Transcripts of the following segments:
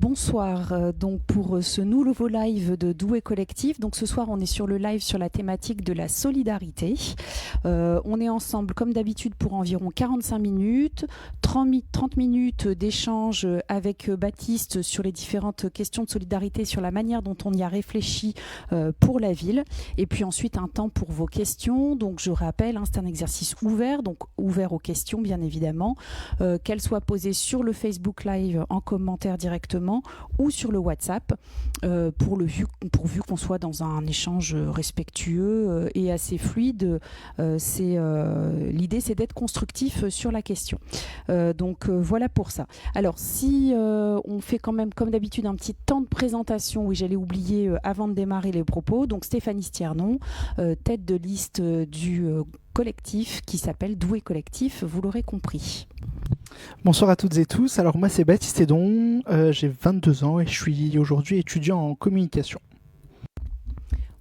Bonsoir, donc pour ce nouveau live de Douai Collectif. Donc ce soir on est sur le live sur la thématique de la solidarité. On est ensemble comme d'habitude pour environ 45 minutes, 30 minutes d'échange avec Baptiste sur les différentes questions de solidarité, sur la manière dont on y a réfléchi pour la ville. Et puis ensuite un temps pour vos questions. Donc je rappelle, c'est un exercice ouvert, donc ouvert aux questions bien évidemment, qu'elles soient posées sur le Facebook Live en commentaire directement ou sur le WhatsApp pourvu qu'on soit dans un échange respectueux et assez fluide. L'idée c'est d'être constructif sur la question. Donc voilà pour ça. Alors si on fait quand même comme d'habitude un petit temps de présentation, oui j'allais oublier avant de démarrer les propos, donc Stéphanie Stiernon, tête de liste du collectif qui s'appelle Douai Collectif, vous l'aurez compris. Bonsoir à toutes et tous, alors moi c'est Baptiste Edon, j'ai 22 ans et je suis aujourd'hui étudiant en communication.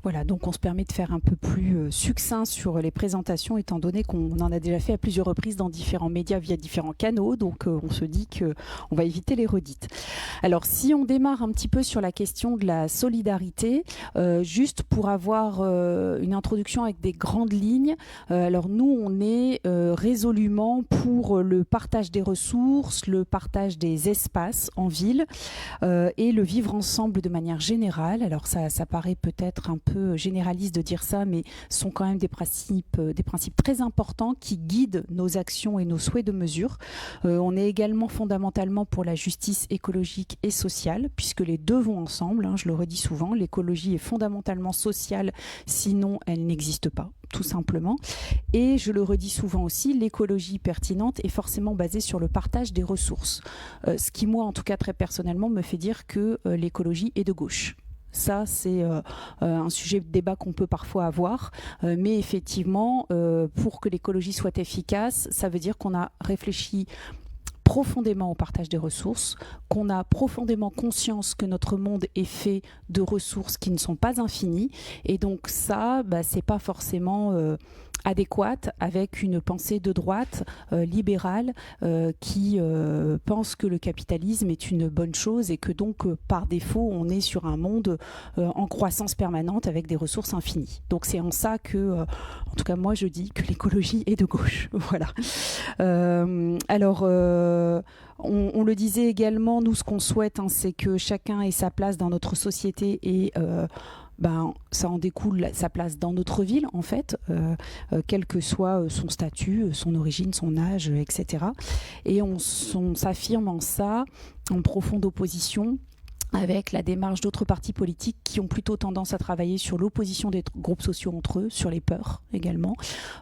Voilà, donc on se permet de faire un peu plus succinct sur les présentations, étant donné qu'on en a déjà fait à plusieurs reprises dans différents médias via différents canaux, donc on se dit qu'on va éviter les redites. Alors si on démarre un petit peu sur la question de la solidarité, juste pour avoir une introduction avec des grandes lignes, alors nous on est résolument pour le partage des ressources, le partage des espaces en ville et le vivre ensemble de manière générale. Alors ça paraît peut-être un peu généraliste de dire ça, mais sont quand même des principes très importants qui guident nos actions et nos souhaits de mesure. On est également fondamentalement pour la justice écologique et sociale, puisque les deux vont ensemble, je le redis souvent, l'écologie est fondamentalement sociale, sinon elle n'existe pas, tout simplement. Et je le redis souvent aussi, l'écologie pertinente est forcément basée sur le partage des ressources. Ce qui, moi, en tout cas très personnellement, me fait dire que l'écologie est de gauche. Ça, c'est un sujet de débat qu'on peut parfois avoir, mais effectivement, pour que l'écologie soit efficace, ça veut dire qu'on a réfléchi profondément au partage des ressources, qu'on a profondément conscience que notre monde est fait de ressources qui ne sont pas infinies, et donc ça, c'est pas forcément adéquate avec une pensée de droite libérale qui pense que le capitalisme est une bonne chose et que donc par défaut on est sur un monde en croissance permanente avec des ressources infinies. Donc c'est en ça que, en tout cas moi je dis que l'écologie est de gauche. Voilà. Alors on le disait également, nous ce qu'on souhaite, c'est que chacun ait sa place dans notre société et ça en découle sa place dans notre ville en fait, quel que soit son statut, son origine, son âge, etc. Et on s'affirme en ça, en profonde opposition avec la démarche d'autres partis politiques qui ont plutôt tendance à travailler sur l'opposition des groupes sociaux entre eux, sur les peurs également.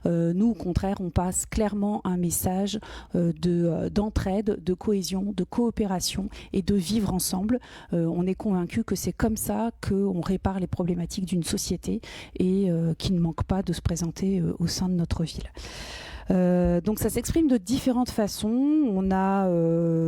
Nous, au contraire, on passe clairement un message d'entraide, de cohésion, de coopération et de vivre ensemble. On est convaincu que c'est comme ça qu'on répare les problématiques d'une société et qui ne manque pas de se présenter au sein de notre ville. Donc ça s'exprime de différentes façons. On a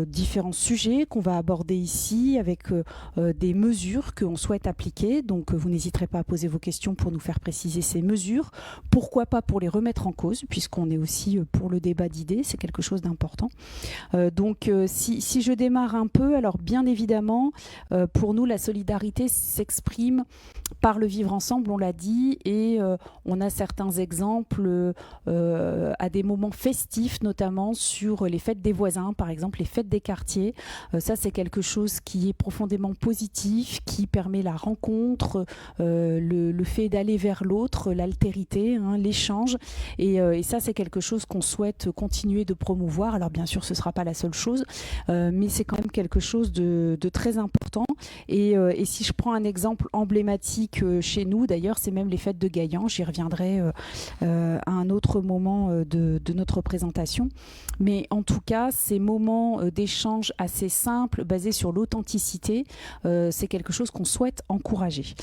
différents sujets qu'on va aborder ici avec des mesures qu'on souhaite appliquer. Donc vous n'hésiterez pas à poser vos questions pour nous faire préciser ces mesures. Pourquoi pas pour les remettre en cause, puisqu'on est aussi pour le débat d'idées, c'est quelque chose d'important. Donc si je démarre un peu, alors bien évidemment, pour nous la solidarité s'exprime par le vivre ensemble, on l'a dit, et on a certains exemples à des moments festifs, notamment sur les fêtes des voisins, par exemple les fêtes des quartiers. Ça, c'est quelque chose qui est profondément positif, qui permet la rencontre, le fait d'aller vers l'autre, l'altérité, l'échange. Et ça, c'est quelque chose qu'on souhaite continuer de promouvoir. Alors bien sûr, ce ne sera pas la seule chose, mais c'est quand même quelque chose de très important. Et si je prends un exemple emblématique chez nous, d'ailleurs, c'est même les fêtes de Gaillan. J'y reviendrai à un autre moment de notre présentation. Mais en tout cas, ces moments d'échange assez simples, basés sur l'authenticité, c'est quelque chose qu'on souhaite encourager.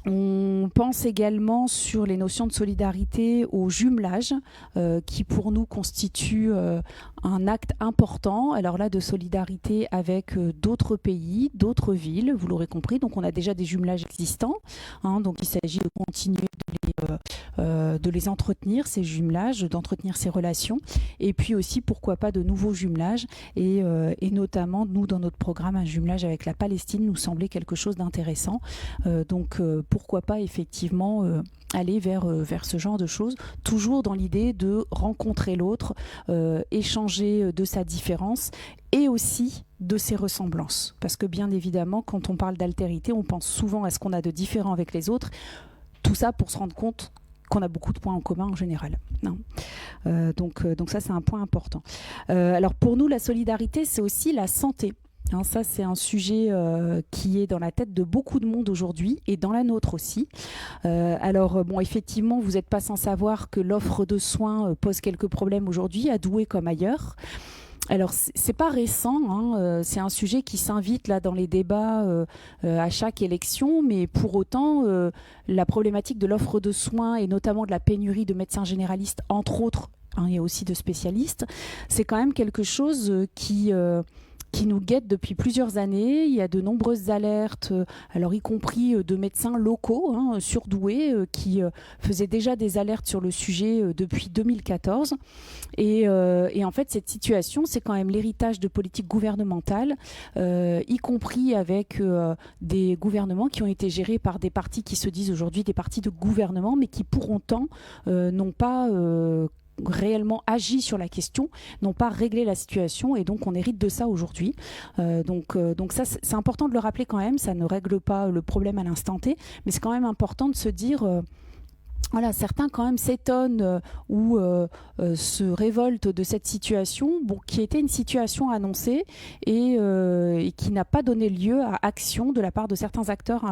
On pense également sur les notions de solidarité au jumelage, qui pour nous constitue un acte important. Alors là, de solidarité avec d'autres pays, d'autres villes, vous l'aurez compris. Donc on a déjà des jumelages existants, hein, donc il s'agit de continuer de les entretenir, ces jumelages, d'entretenir ces relations. Et puis aussi, pourquoi pas, de nouveaux jumelages. Et notamment, nous, dans notre programme, un jumelage avec la Palestine nous semblait quelque chose d'intéressant. Donc pourquoi pas effectivement aller vers ce genre de choses, toujours dans l'idée de rencontrer l'autre, échanger de sa différence et aussi de ses ressemblances. Parce que bien évidemment, quand on parle d'altérité, on pense souvent à ce qu'on a de différent avec les autres. Tout ça pour se rendre compte qu'on a beaucoup de points en commun en général. Non. Donc ça, c'est un point important. Alors pour nous, la solidarité, c'est aussi la santé. Hein, ça, c'est un sujet qui est dans la tête de beaucoup de monde aujourd'hui et dans la nôtre aussi. Alors, bon, effectivement, vous n'êtes pas sans savoir que l'offre de soins pose quelques problèmes aujourd'hui, à Douai comme ailleurs. Alors, c'est pas récent, hein, c'est un sujet qui s'invite là dans les débats à chaque élection, mais pour autant, la problématique de l'offre de soins et notamment de la pénurie de médecins généralistes, entre autres, hein, et aussi de spécialistes, c'est quand même quelque chose qui nous guette depuis plusieurs années. Il y a de nombreuses alertes, alors y compris de médecins locaux, hein, sur Douai, qui faisaient déjà des alertes sur le sujet depuis 2014. Et en fait, cette situation, c'est quand même l'héritage de politiques gouvernementales, y compris avec des gouvernements qui ont été gérés par des partis qui se disent aujourd'hui des partis de gouvernement, mais qui pour autant n'ont pas réellement agi sur la question, n'ont pas réglé la situation, et donc on hérite de ça aujourd'hui. Donc ça, c'est important de le rappeler quand même, ça ne règle pas le problème à l'instant T, mais c'est quand même important de se dire... Voilà, certains quand même s'étonnent ou se révoltent de cette situation, bon, qui était une situation annoncée et qui n'a pas donné lieu à action de la part de certains acteurs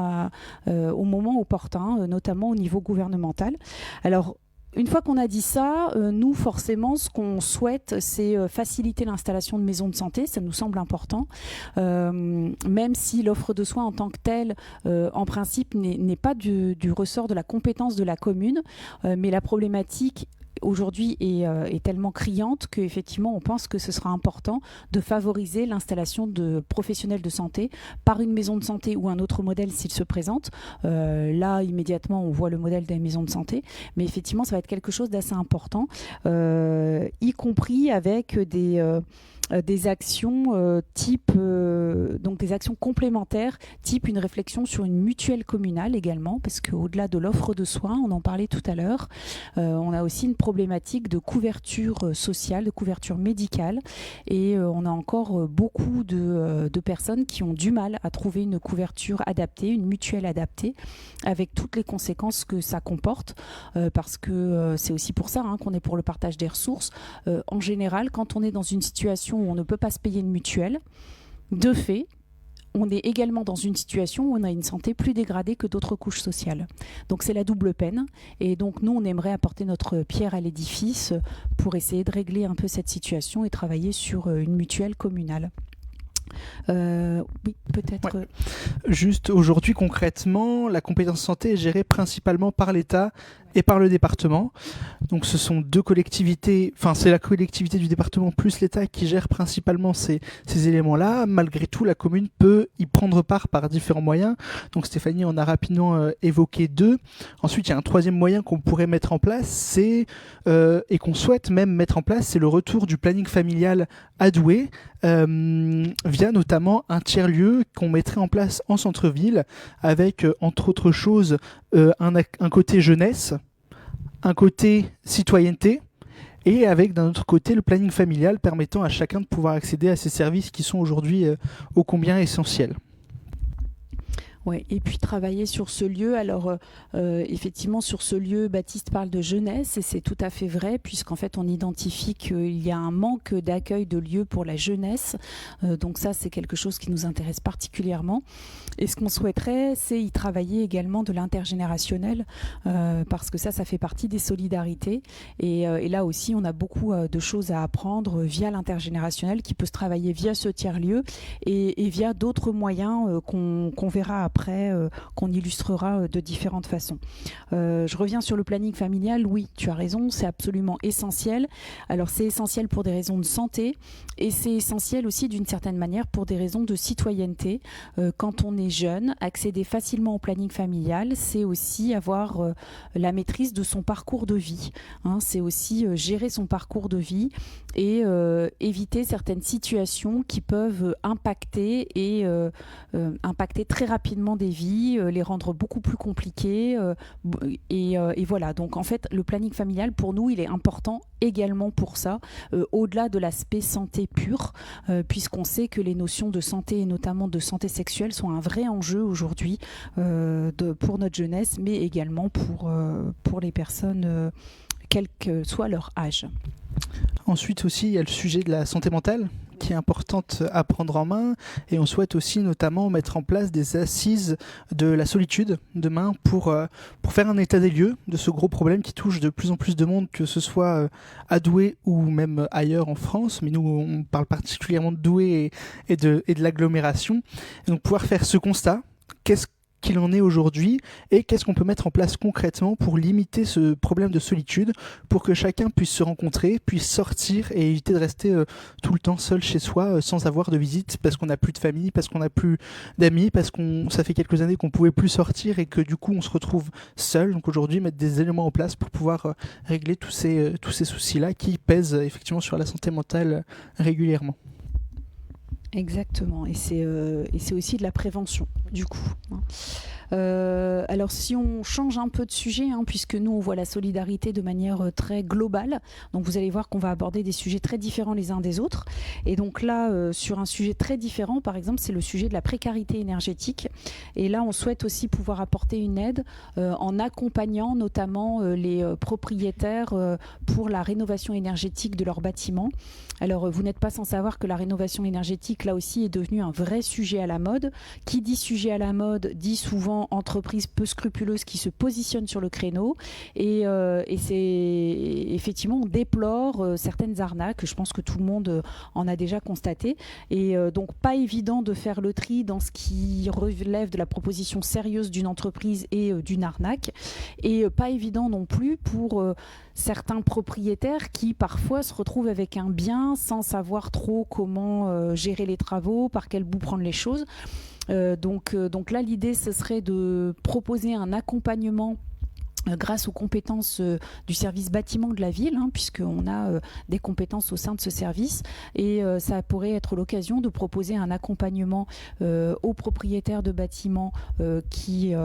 au moment opportun, notamment au niveau gouvernemental. Alors, une fois qu'on a dit ça, nous, forcément, ce qu'on souhaite, c'est faciliter l'installation de maisons de santé. Ça nous semble important, même si l'offre de soins en tant que telle, en principe, n'est pas du ressort de la compétence de la commune. Mais la problématique aujourd'hui est tellement criante qu'effectivement on pense que ce sera important de favoriser l'installation de professionnels de santé par une maison de santé ou un autre modèle s'il se présente. Là immédiatement on voit le modèle des maisons de santé, mais effectivement ça va être quelque chose d'assez important, y compris avec des actions type donc des actions complémentaires, type une réflexion sur une mutuelle communale également, parce qu'au-delà de l'offre de soins, on en parlait tout à l'heure, on a aussi une problématique de couverture sociale, de couverture médicale, et on a encore beaucoup de personnes qui ont du mal à trouver une couverture adaptée, une mutuelle adaptée, avec toutes les conséquences que ça comporte, parce que c'est aussi pour ça qu'on est pour le partage des ressources. En général, quand on est dans une situation où on ne peut pas se payer une mutuelle, de fait, on est également dans une situation où on a une santé plus dégradée que d'autres couches sociales. Donc c'est la double peine. Et donc nous, on aimerait apporter notre pierre à l'édifice pour essayer de régler un peu cette situation et travailler sur une mutuelle communale. Oui, peut-être. Ouais. Juste aujourd'hui, concrètement, la compétence santé est gérée principalement par l'État et par le département. Donc ce sont deux collectivités, enfin c'est la collectivité du département plus l'État qui gère principalement ces éléments-là. Malgré tout, la commune peut y prendre part par différents moyens. Donc Stéphanie en a rapidement évoqué deux. Ensuite, il y a un troisième moyen qu'on pourrait mettre en place, et qu'on souhaite même mettre en place, c'est le retour du planning familial à Douai, via notamment un tiers-lieu qu'on mettrait en place en centre-ville, avec entre autres choses un côté jeunesse, un côté citoyenneté, et avec d'un autre côté le planning familial permettant à chacun de pouvoir accéder à ces services qui sont aujourd'hui ô combien essentiels. Ouais, et puis travailler sur ce lieu. Alors effectivement sur ce lieu, Baptiste parle de jeunesse et c'est tout à fait vrai, puisqu'en fait on identifie qu'il y a un manque d'accueil de lieux pour la jeunesse, donc ça c'est quelque chose qui nous intéresse particulièrement, et ce qu'on souhaiterait c'est y travailler également de l'intergénérationnel, parce que ça fait partie des solidarités, et là aussi on a beaucoup de choses à apprendre via l'intergénérationnel qui peut se travailler via ce tiers-lieu et via d'autres moyens qu'on verra après, qu'on illustrera de différentes façons. Je reviens sur le planning familial. Oui, tu as raison, c'est absolument essentiel. Alors c'est essentiel pour des raisons de santé et c'est essentiel aussi d'une certaine manière pour des raisons de citoyenneté. Quand on est jeune, accéder facilement au planning familial, c'est aussi avoir la maîtrise de son parcours de vie. C'est aussi gérer son parcours de vie et éviter certaines situations qui peuvent impacter impacter très rapidement des vies, les rendre beaucoup plus compliquées. Et voilà, donc en fait, le planning familial, pour nous, il est important également pour ça, au-delà de l'aspect santé pure, puisqu'on sait que les notions de santé, et notamment de santé sexuelle, sont un vrai enjeu aujourd'hui pour notre jeunesse, mais également pour les personnes, quel que soit leur âge. Ensuite aussi, il y a le sujet de la santé mentale qui est importante à prendre en main et on souhaite aussi notamment mettre en place des assises de la solitude demain pour faire un état des lieux de ce gros problème qui touche de plus en plus de monde, que ce soit à Douai ou même ailleurs en France, mais nous on parle particulièrement de Douai et de l'agglomération. Et donc pouvoir faire ce constat, qu'est-ce qu'il en est aujourd'hui et qu'est-ce qu'on peut mettre en place concrètement pour limiter ce problème de solitude, pour que chacun puisse se rencontrer, puisse sortir et éviter de rester tout le temps seul chez soi sans avoir de visite parce qu'on n'a plus de famille, parce qu'on n'a plus d'amis, parce que ça fait quelques années qu'on pouvait plus sortir et que du coup on se retrouve seul. Donc aujourd'hui mettre des éléments en place pour pouvoir régler tous ces soucis-là qui pèsent effectivement sur la santé mentale régulièrement. Exactement, et c'est aussi de la prévention du coup. Alors si on change un peu de sujet, puisque nous on voit la solidarité de manière très globale, donc vous allez voir qu'on va aborder des sujets très différents les uns des autres, et donc là sur un sujet très différent, par exemple c'est le sujet de la précarité énergétique, et là on souhaite aussi pouvoir apporter une aide en accompagnant notamment les propriétaires pour la rénovation énergétique de leurs bâtiments. Alors vous n'êtes pas sans savoir que la rénovation énergétique là aussi est devenue un vrai sujet à la mode. Qui dit sujet à la mode dit souvent entreprise peu scrupuleuse qui se positionne sur le créneau, et c'est effectivement on déplore certaines arnaques. Je pense que tout le monde en a déjà constaté, et donc pas évident de faire le tri dans ce qui relève de la proposition sérieuse d'une entreprise et d'une arnaque, et pas évident non plus pour certains propriétaires qui parfois se retrouvent avec un bien sans savoir trop comment gérer les travaux, par quel bout prendre les choses. Donc là, l'idée, ce serait de proposer un accompagnement grâce aux compétences du service bâtiment de la ville, puisqu'on a des compétences au sein de ce service, et ça pourrait être l'occasion de proposer un accompagnement aux propriétaires de bâtiments qui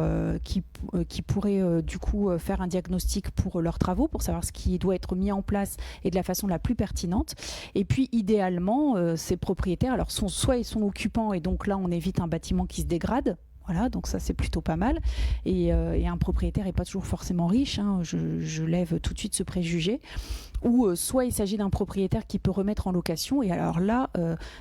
pourraient du coup faire un diagnostic pour leurs travaux, pour savoir ce qui doit être mis en place et de la façon la plus pertinente. Et puis idéalement, ces propriétaires, alors soit ils sont occupants, et donc là on évite un bâtiment qui se dégrade. Voilà, donc ça c'est plutôt pas mal. Et un propriétaire n'est pas toujours forcément riche, je lève tout de suite ce préjugé. Ou soit il s'agit d'un propriétaire qui peut remettre en location, et alors là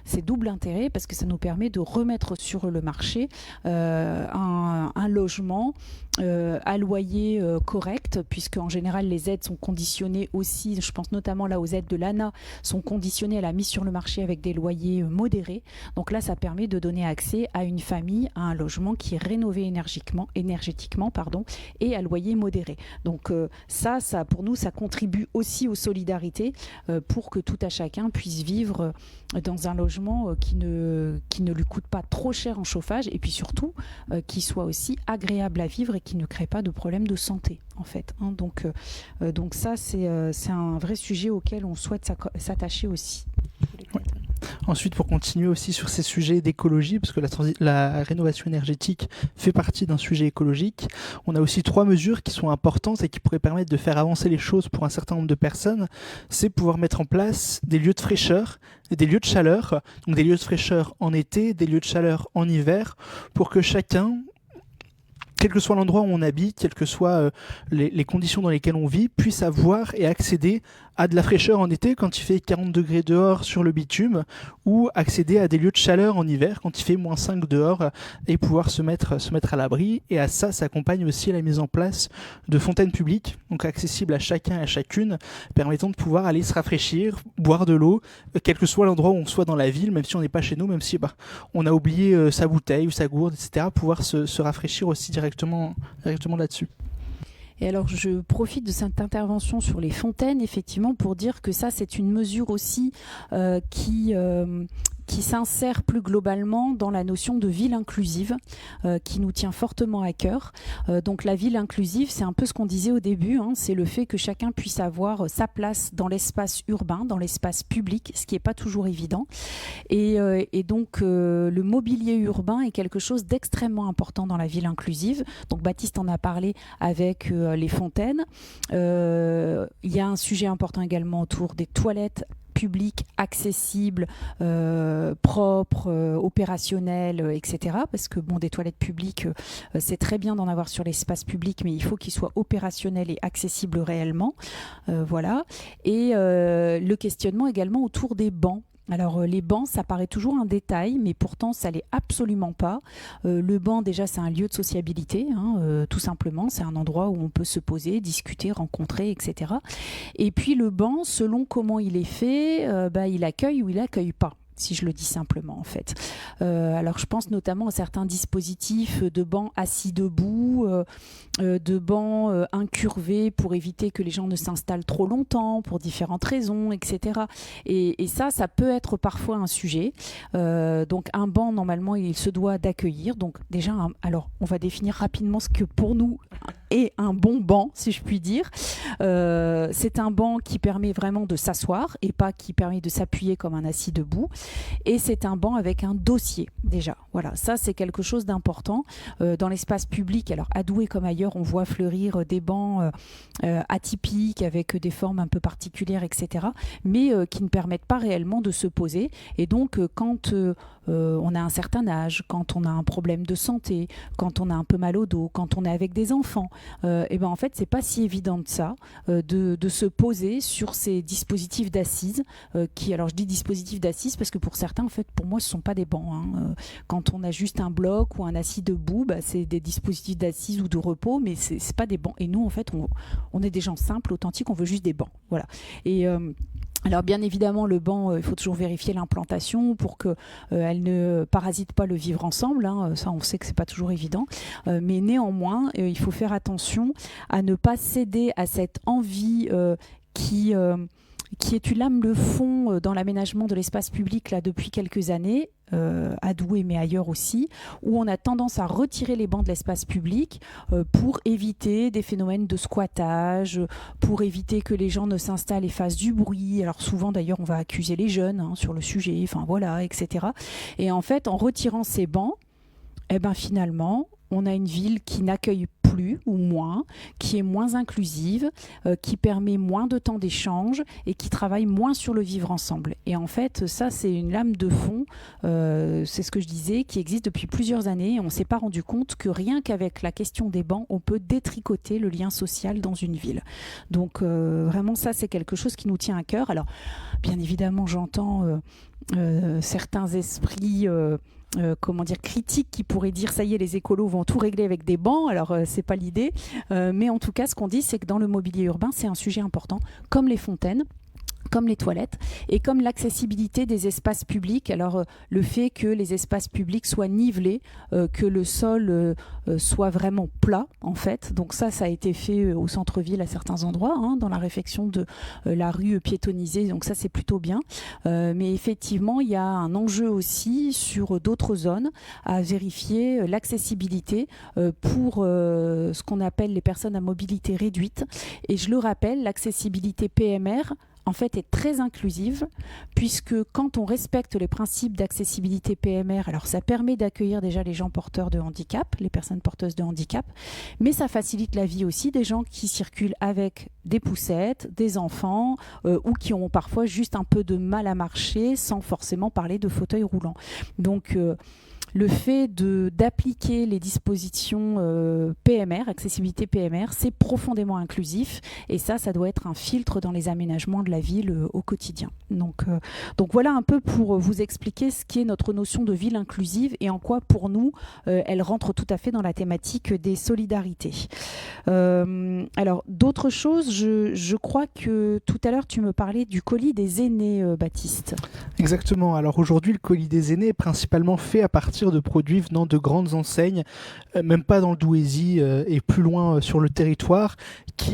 c'est double intérêt parce que ça nous permet de remettre sur le marché un logement à loyer correct, puisque en général les aides sont conditionnées aussi, je pense notamment là aux aides de l'ANA, sont conditionnées à la mise sur le marché avec des loyers modérés. Donc là ça permet de donner accès à une famille à un logement qui est rénové énergétiquement et à loyer modéré. Donc ça pour nous ça contribue aussi aux solidarité pour que tout à chacun puisse vivre dans un logement qui ne lui coûte pas trop cher en chauffage, et puis surtout qui soit aussi agréable à vivre et qui ne crée pas de problèmes de santé en fait. Donc ça c'est un vrai sujet auquel on souhaite s'attacher aussi. Ouais. Ensuite, pour continuer aussi sur ces sujets d'écologie, parce que la rénovation énergétique fait partie d'un sujet écologique, on a aussi 3 mesures qui sont importantes et qui pourraient permettre de faire avancer les choses pour un certain nombre de personnes. C'est pouvoir mettre en place des lieux de fraîcheur et des lieux de chaleur, donc des lieux de fraîcheur en été, des lieux de chaleur en hiver, pour que chacun quel que soit l'endroit où on habite, quelles que soient les conditions dans lesquelles on vit, puisse avoir et accéder à de la fraîcheur en été quand il fait 40 degrés dehors sur le bitume, ou accéder à des lieux de chaleur en hiver quand il fait -5 dehors, et pouvoir se mettre à l'abri. Et à ça s'accompagne aussi la mise en place de fontaines publiques, donc accessibles à chacun et à chacune, permettant de pouvoir aller se rafraîchir, boire de l'eau, quel que soit l'endroit où on soit dans la ville, même si on n'est pas chez nous, même si on a oublié sa bouteille ou sa gourde, etc., pouvoir se rafraîchir aussi directement là-dessus. Et alors, je profite de cette intervention sur les fontaines, effectivement, pour dire que ça, c'est une mesure aussi qui s'insère plus globalement dans la notion de ville inclusive, qui nous tient fortement à cœur. Donc la ville inclusive, c'est un peu ce qu'on disait au début, c'est le fait que chacun puisse avoir sa place dans l'espace urbain, dans l'espace public, ce qui n'est pas toujours évident. Et donc le mobilier urbain est quelque chose d'extrêmement important dans la ville inclusive. Donc Baptiste en a parlé avec les fontaines. Il y a un sujet important également autour des toilettes public, accessible, propre, opérationnel, etc. Parce que des toilettes publiques, c'est très bien d'en avoir sur l'espace public, mais il faut qu'ils soient opérationnels et accessibles réellement. Voilà. Et le questionnement également autour des bancs. Alors les bancs, ça paraît toujours un détail, mais pourtant ça l'est absolument pas. Le banc, déjà, c'est un lieu de sociabilité, tout simplement. C'est un endroit où on peut se poser, discuter, rencontrer, etc. Et puis le banc, selon comment il est fait, il accueille ou il accueille pas, si je le dis simplement en fait. Alors je pense notamment à certains dispositifs de bancs assis debout, de bancs incurvés pour éviter que les gens ne s'installent trop longtemps pour différentes raisons, etc. Et ça peut être parfois un sujet. Donc un banc, normalement, il se doit d'accueillir. Donc déjà, alors on va définir rapidement ce que pour nous est un bon banc, si je puis dire. C'est un banc qui permet vraiment de s'asseoir et pas qui permet de s'appuyer comme un assis debout. Et c'est un banc avec un dossier, déjà. Voilà, ça c'est quelque chose d'important. Dans l'espace public, alors à Douai comme ailleurs, on voit fleurir des bancs atypiques avec des formes un peu particulières, etc. Mais qui ne permettent pas réellement de se poser. Et donc, quand on a un certain âge, quand on a un problème de santé, quand on a un peu mal au dos, quand on est avec des enfants, en fait, c'est pas si évident de ça, de se poser sur ces dispositifs d'assises. Alors, je dis dispositifs d'assises parce que pour certains, en fait, pour moi, ce sont pas des bancs. Quand on a juste un bloc ou un assis debout, c'est des dispositifs d'assises ou de repos, mais c'est pas des bancs. Et nous, en fait, on est des gens simples, authentiques, on veut juste des bancs. Voilà. Et alors bien évidemment, le banc, il faut toujours vérifier l'implantation pour qu'elle ne parasite pas le vivre ensemble. Ça, on sait que c'est pas toujours évident. Mais néanmoins, il faut faire attention à ne pas céder à cette envie qui est une lame de fond dans l'aménagement de l'espace public là, depuis quelques années, à Douai mais ailleurs aussi, où on a tendance à retirer les bancs de l'espace public pour éviter des phénomènes de squattage, pour éviter que les gens ne s'installent et fassent du bruit. Alors souvent d'ailleurs on va accuser les jeunes sur le sujet, etc. Et en fait, en retirant ces bancs, finalement, on a une ville qui n'accueille plus ou moins, qui est moins inclusive, qui permet moins de temps d'échange et qui travaille moins sur le vivre ensemble. Et en fait, ça, c'est une lame de fond, c'est ce que je disais, qui existe depuis plusieurs années. Et on ne s'est pas rendu compte que rien qu'avec la question des bancs, on peut détricoter le lien social dans une ville. Donc vraiment, ça, c'est quelque chose qui nous tient à cœur. Alors, bien évidemment, j'entends certains esprits critiques qui pourraient dire ça y est, les écolos vont tout régler avec des bancs. Alors c'est pas l'idée, mais en tout cas ce qu'on dit, c'est que dans le mobilier urbain, c'est un sujet important, comme les fontaines, comme les toilettes et comme l'accessibilité des espaces publics. Alors le fait que les espaces publics soient nivelés, que le sol soit vraiment plat en fait. Donc ça a été fait au centre-ville à certains endroits, dans la réfection de la rue piétonnisée. Donc ça c'est plutôt bien. Mais effectivement il y a un enjeu aussi sur d'autres zones à vérifier l'accessibilité pour ce qu'on appelle les personnes à mobilité réduite. Et je le rappelle, l'accessibilité PMR en fait est très inclusive, puisque quand on respecte les principes d'accessibilité PMR, alors ça permet d'accueillir déjà les gens porteurs de handicap, les personnes porteuses de handicap, mais ça facilite la vie aussi des gens qui circulent avec des poussettes, des enfants, ou qui ont parfois juste un peu de mal à marcher, sans forcément parler de fauteuil roulant. Donc le fait d'appliquer les dispositions PMR, accessibilité PMR, c'est profondément inclusif et ça doit être un filtre dans les aménagements de la ville au quotidien. Donc voilà un peu pour vous expliquer ce qui est notre notion de ville inclusive et en quoi pour nous elle rentre tout à fait dans la thématique des solidarités. Alors d'autres choses, je crois que tout à l'heure tu me parlais du colis des aînés, Baptiste. Exactement. Alors aujourd'hui, le colis des aînés est principalement fait à partir de produits venant de grandes enseignes, même pas dans le Douaisis et plus loin sur le territoire,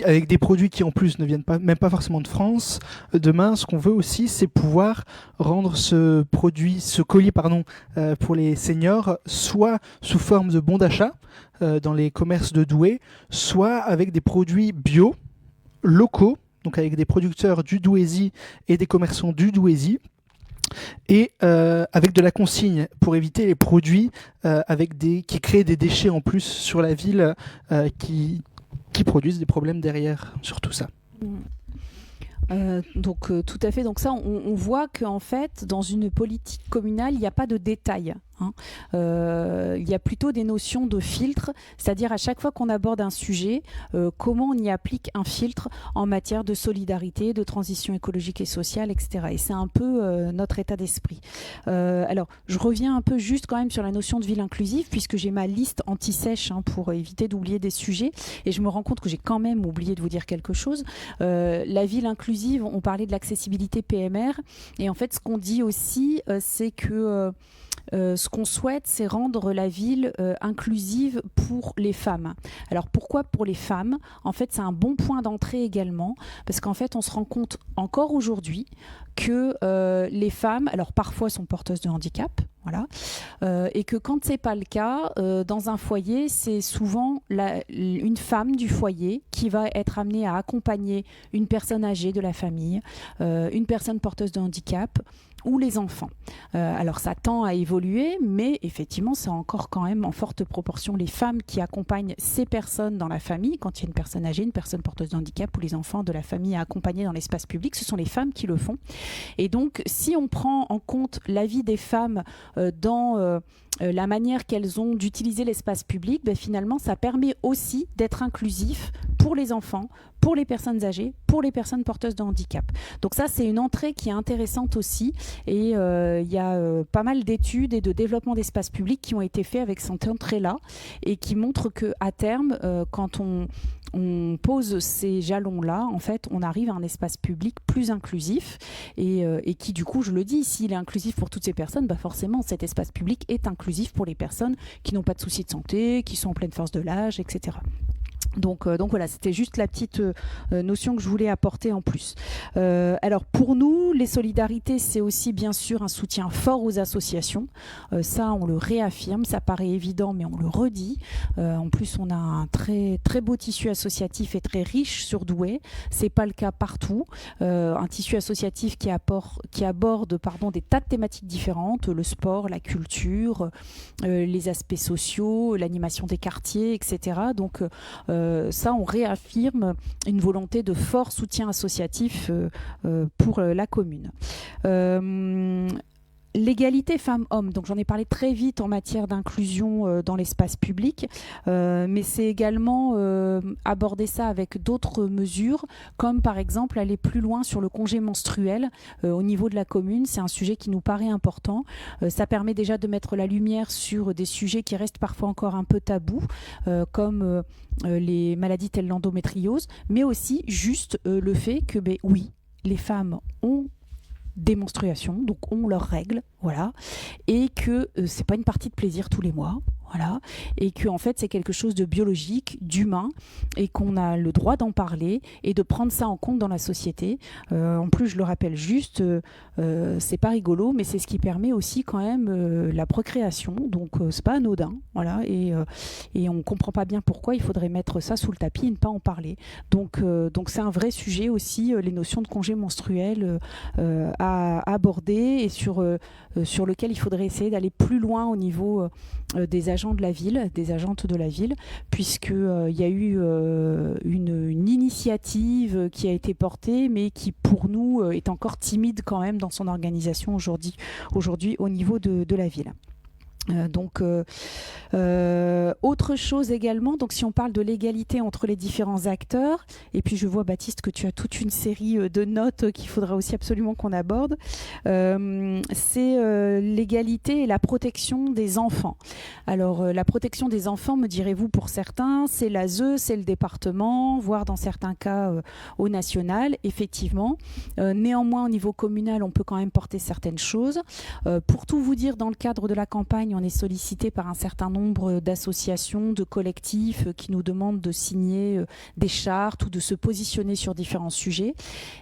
avec des produits qui en plus ne viennent même pas forcément de France. Demain, ce qu'on veut aussi, c'est pouvoir rendre ce colis pour les seniors, soit sous forme de bons d'achat dans les commerces de Douai, soit avec des produits bio, locaux, donc avec des producteurs du Douaisis et des commerçants du Douaisis, et avec de la consigne pour éviter les produits qui créent des déchets en plus sur la ville qui produisent des problèmes derrière sur tout ça. Tout à fait. Donc ça, on voit qu'en fait, dans une politique communale, il n'y a pas de détails. Il y a plutôt des notions de filtre, c'est-à-dire à chaque fois qu'on aborde un sujet, comment on y applique un filtre en matière de solidarité, de transition écologique et sociale, etc. Et c'est un peu notre état d'esprit. Alors, je reviens un peu juste quand même sur la notion de ville inclusive, puisque j'ai ma liste anti-sèche pour éviter d'oublier des sujets, et je me rends compte que j'ai quand même oublié de vous dire quelque chose. La ville inclusive, on parlait de l'accessibilité PMR, et en fait, ce qu'on dit aussi, c'est que ce qu'on souhaite, c'est rendre la ville inclusive pour les femmes. Alors pourquoi pour les femmes ? En fait, c'est un bon point d'entrée également, parce qu'en fait, on se rend compte encore aujourd'hui que les femmes, alors parfois sont porteuses de handicap, voilà, et que quand c'est pas le cas, dans un foyer, c'est souvent une femme du foyer qui va être amenée à accompagner une personne âgée de la famille, une personne porteuse de handicap, ou les enfants. Alors ça tend à évoluer, mais effectivement c'est encore quand même en forte proportion les femmes qui accompagnent ces personnes dans la famille, quand il y a une personne âgée, une personne porteuse de handicap ou les enfants de la famille à accompagner dans l'espace public, ce sont les femmes qui le font. Et donc si on prend en compte l'avis des femmes dans la manière qu'elles ont d'utiliser l'espace public, finalement ça permet aussi d'être inclusif pour les enfants, pour les personnes âgées, pour les personnes porteuses de handicap. Donc ça, c'est une entrée qui est intéressante aussi. Et il y a pas mal d'études et de développement d'espace public qui ont été faits avec cette entrée-là et qui montrent qu'à terme, quand on pose ces jalons-là, en fait, on arrive à un espace public plus inclusif et qui, du coup, je le dis, s'il est inclusif pour toutes ces personnes, forcément, cet espace public est inclusif pour les personnes qui n'ont pas de soucis de santé, qui sont en pleine force de l'âge, etc. Donc voilà, c'était juste la petite notion que je voulais apporter en plus. Alors pour nous, les solidarités, c'est aussi bien sûr un soutien fort aux associations. Ça, on le réaffirme, ça paraît évident, mais on le redit. En plus, on a un très, très beau tissu associatif et très riche sur Douai. C'est pas le cas partout. Un tissu associatif qui aborde des tas de thématiques différentes, le sport, la culture, les aspects sociaux, l'animation des quartiers, etc. Donc ça, on réaffirme une volonté de fort soutien associatif pour la commune. L'égalité femmes-hommes, donc j'en ai parlé très vite en matière d'inclusion dans l'espace public, mais c'est également aborder ça avec d'autres mesures, comme par exemple aller plus loin sur le congé menstruel au niveau de la commune. C'est un sujet qui nous paraît important. Ça permet déjà de mettre la lumière sur des sujets qui restent parfois encore un peu tabous, comme les maladies telles l'endométriose, mais aussi juste le fait que, oui, les femmes ont des menstruations, donc ont leurs règles, voilà, et que c'est pas une partie de plaisir tous les mois, voilà, et que en fait c'est quelque chose de biologique, d'humain, et qu'on a le droit d'en parler et de prendre ça en compte dans la société. En plus, je le rappelle juste, c'est pas rigolo, mais c'est ce qui permet aussi quand même la procréation, donc c'est pas anodin, voilà, et on comprend pas bien pourquoi il faudrait mettre ça sous le tapis et ne pas en parler. Donc c'est un vrai sujet aussi, les notions de congé menstruel à aborder et sur lequel il faudrait essayer d'aller plus loin au niveau des agents de la ville, des agentes de la ville, puisqu'il y a eu une initiative qui a été portée, mais qui pour nous est encore timide quand même dans son organisation aujourd'hui au niveau de la ville. Autre chose également, donc si on parle de l'égalité entre les différents acteurs, et puis je vois Baptiste que tu as toute une série de notes qu'il faudra aussi absolument qu'on aborde, c'est l'égalité et la protection des enfants. Alors la protection des enfants, me direz-vous, pour certains, c'est l'ASE, c'est le département, voire dans certains cas au national, effectivement. Néanmoins, au niveau communal, on peut quand même porter certaines choses. Pour tout vous dire, dans le cadre de la campagne, on est sollicité par un certain nombre d'associations, de collectifs qui nous demandent de signer des chartes ou de se positionner sur différents sujets.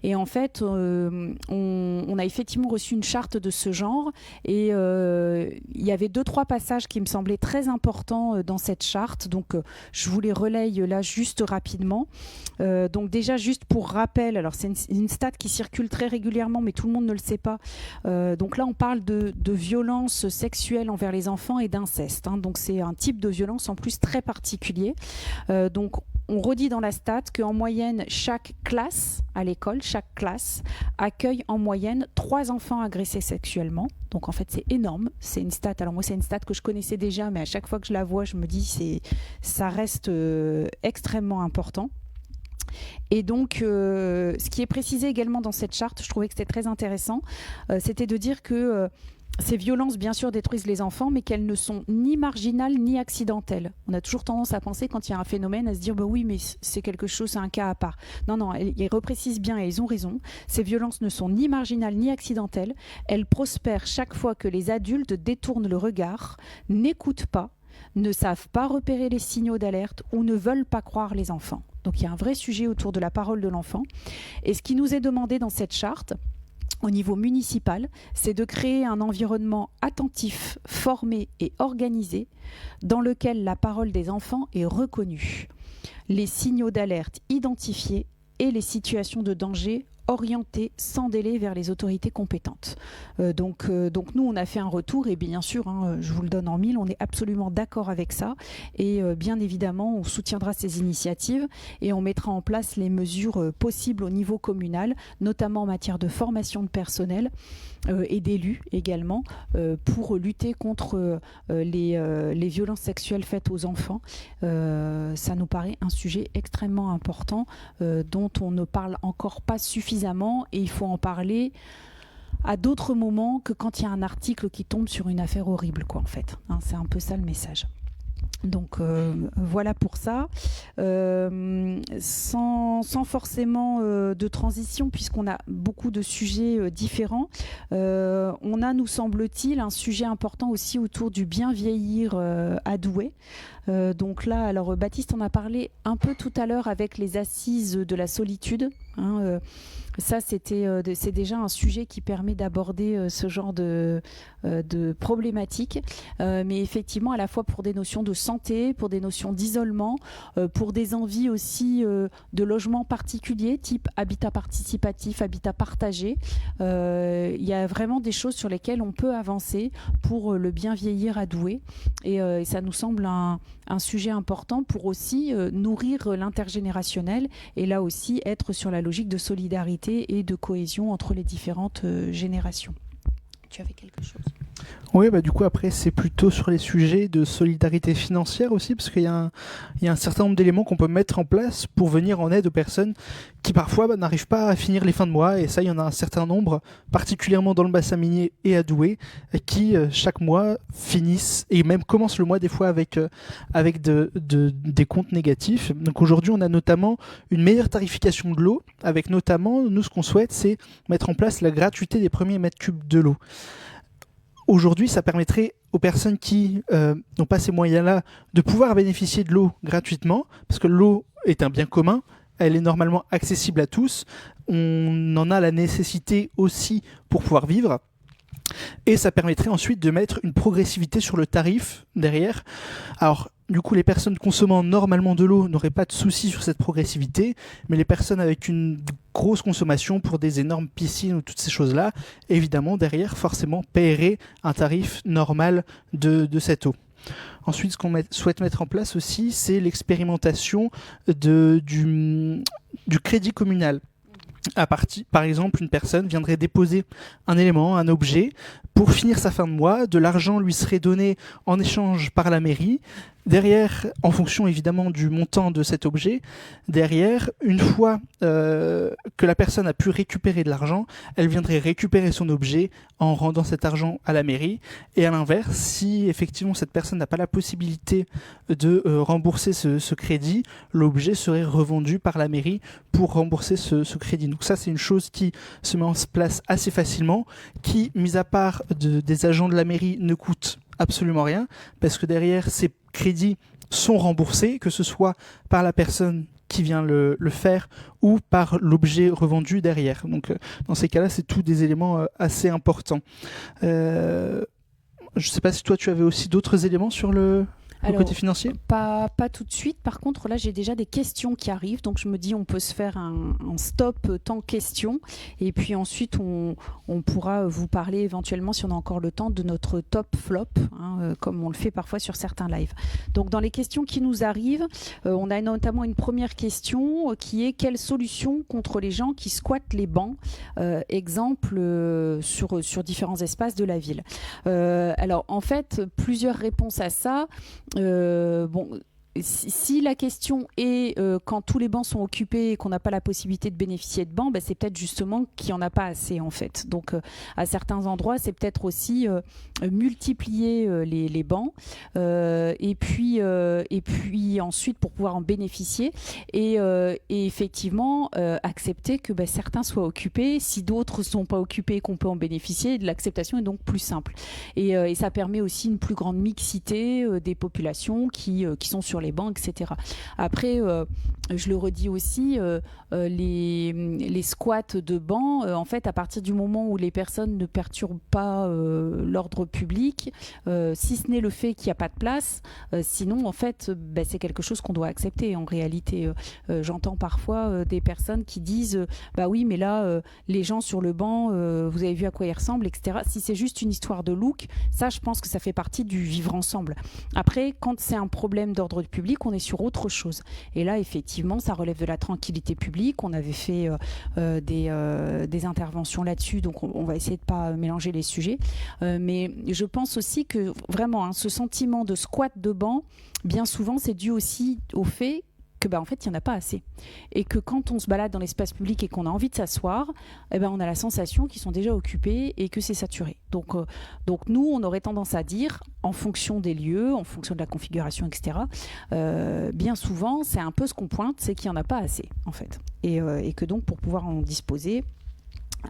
Et en fait, on a effectivement reçu une charte de ce genre et il y avait 2-3 passages qui me semblaient très importants dans cette charte. Donc, je vous les relaye là juste rapidement. Donc déjà, juste pour rappel, alors c'est une stat qui circule très régulièrement, mais tout le monde ne le sait pas. Donc là, on parle de violence sexuelle envers les enfants et d'inceste. Donc c'est un type de violence en plus très particulier. Donc on redit dans la stat qu'en moyenne, chaque classe à l'école, chaque classe accueille en moyenne 3 enfants agressés sexuellement. Donc en fait, c'est énorme. C'est une stat. Alors moi, c'est une stat que je connaissais déjà, mais à chaque fois que je la vois, je me dis ça reste extrêmement important. Et donc, ce qui est précisé également dans cette charte, je trouvais que c'était très intéressant, c'était de dire que ces violences, bien sûr, détruisent les enfants, mais qu'elles ne sont ni marginales ni accidentelles. On a toujours tendance à penser, quand il y a un phénomène, à se dire bah oui, mais c'est quelque chose, c'est un cas à part. Non, ils reprécisent bien et ils ont raison. Ces violences ne sont ni marginales ni accidentelles. Elles prospèrent chaque fois que les adultes détournent le regard, n'écoutent pas, ne savent pas repérer les signaux d'alerte ou ne veulent pas croire les enfants. Donc il y a un vrai sujet autour de la parole de l'enfant. Et ce qui nous est demandé dans cette charte, au niveau municipal, c'est de créer un environnement attentif, formé et organisé dans lequel la parole des enfants est reconnue, les signaux d'alerte identifiés et les situations de danger orientées sans délai vers les autorités compétentes. Donc nous, on a fait un retour et bien sûr, je vous le donne en mille, on est absolument d'accord avec ça et bien évidemment, on soutiendra ces initiatives et on mettra en place les mesures possibles au niveau communal, notamment en matière de formation de personnel et d'élus également, pour lutter contre les violences sexuelles faites aux enfants. Ça nous paraît un sujet extrêmement important dont on ne parle encore pas suffisamment et il faut en parler à d'autres moments que quand il y a un article qui tombe sur une affaire horrible, quoi, en fait. C'est un peu ça le message. Donc voilà pour ça. Sans forcément de transition, puisqu'on a beaucoup de sujets différents, on a, nous semble-t-il, un sujet important aussi autour du bien vieillir à Douai. Donc là, alors Baptiste en a parlé un peu tout à l'heure avec les assises de la solitude. Ça, c'est déjà un sujet qui permet d'aborder ce genre de problématiques, mais effectivement à la fois pour des notions de santé, pour des notions d'isolement, pour des envies aussi de logements particuliers, type habitat participatif, habitat partagé. Il y a vraiment des choses sur lesquelles on peut avancer pour le bien vieillir à Douai, et ça nous semble un sujet important pour aussi nourrir l'intergénérationnel et là aussi être sur la logique de solidarité et de cohésion entre les différentes générations. Tu avais quelque chose ? Oui, du coup, après, c'est plutôt sur les sujets de solidarité financière aussi, parce qu'il y a un certain nombre d'éléments qu'on peut mettre en place pour venir en aide aux personnes qui parfois n'arrivent pas à finir les fins de mois. Et ça, il y en a un certain nombre, particulièrement dans le bassin minier et à Douai, qui chaque mois finissent et même commencent le mois des fois avec des comptes négatifs. Donc aujourd'hui, on a notamment une meilleure tarification de l'eau, avec notamment, nous, ce qu'on souhaite, c'est mettre en place la gratuité des premiers mètres cubes de l'eau. Aujourd'hui, ça permettrait aux personnes qui n'ont pas ces moyens-là de pouvoir bénéficier de l'eau gratuitement, parce que l'eau est un bien commun, elle est normalement accessible à tous, on en a la nécessité aussi pour pouvoir vivre, et ça permettrait ensuite de mettre une progressivité sur le tarif derrière. Alors, du coup, les personnes consommant normalement de l'eau n'auraient pas de soucis sur cette progressivité, mais les personnes avec une grosse consommation pour des énormes piscines ou toutes ces choses-là, évidemment, derrière, forcément, paieraient un tarif normal de cette eau. Ensuite, ce qu'on souhaite mettre en place aussi, c'est l'expérimentation du crédit communal. Par exemple, une personne viendrait déposer un élément, un objet, pour finir sa fin de mois. De l'argent lui serait donné en échange par la mairie. Derrière, en fonction évidemment du montant de cet objet, derrière, une fois que la personne a pu récupérer de l'argent, elle viendrait récupérer son objet en rendant cet argent à la mairie. Et à l'inverse, si effectivement cette personne n'a pas la possibilité de rembourser ce crédit, l'objet serait revendu par la mairie pour rembourser ce crédit. Donc ça, c'est une chose qui se met en place assez facilement, qui, mis à part des agents de la mairie, ne coûte absolument rien, parce que derrière, ces crédits sont remboursés, que ce soit par la personne qui vient le faire ou par l'objet revendu derrière. Donc dans ces cas-là, c'est tous des éléments assez importants. Je ne sais pas si toi, tu avais aussi d'autres éléments sur le côté financier. Pas tout de suite. Par contre, là, j'ai déjà des questions qui arrivent. Donc, je me dis, on peut se faire un stop temps questions. Et puis ensuite, on pourra vous parler éventuellement, si on a encore le temps, de notre top flop, comme on le fait parfois sur certains lives. Donc, dans les questions qui nous arrivent, on a notamment une première question qui est: quelle solution contre les gens qui squattent les bancs, exemple sur différents espaces de la ville. Alors, en fait, plusieurs réponses à ça. Si la question est quand tous les bancs sont occupés et qu'on n'a pas la possibilité de bénéficier de bancs, c'est peut-être justement qu'il n'y en a pas assez en fait. Donc à certains endroits, c'est peut-être aussi multiplier les bancs et puis ensuite pour pouvoir en bénéficier et effectivement accepter que certains soient occupés. Si d'autres ne sont pas occupés et qu'on peut en bénéficier, l'acceptation est donc plus simple. Et ça permet aussi une plus grande mixité des populations qui sont sur les bancs, etc. Après, je le redis aussi, les squats de bancs, en fait, à partir du moment où les personnes ne perturbent pas l'ordre public, si ce n'est le fait qu'il n'y a pas de place, sinon, en fait, c'est quelque chose qu'on doit accepter. En réalité, j'entends parfois des personnes qui disent oui, mais là, les gens sur le banc, vous avez vu à quoi ils ressemblent, etc. Si c'est juste une histoire de look, ça, je pense que ça fait partie du vivre ensemble. Après, quand c'est un problème d'ordre public, on est sur autre chose. Et là, effectivement, ça relève de la tranquillité publique. On avait fait des interventions là-dessus, donc on va essayer de ne pas mélanger les sujets. Mais je pense aussi que vraiment, ce sentiment de squat de banc, bien souvent, c'est dû aussi au fait que en fait il n'y en a pas assez et que quand on se balade dans l'espace public et qu'on a envie de s'asseoir, on a la sensation qu'ils sont déjà occupés et que c'est saturé. Donc nous on aurait tendance à dire, en fonction des lieux, en fonction de la configuration, etc., bien souvent c'est un peu ce qu'on pointe, c'est qu'il n'y en a pas assez en fait et que donc pour pouvoir en disposer,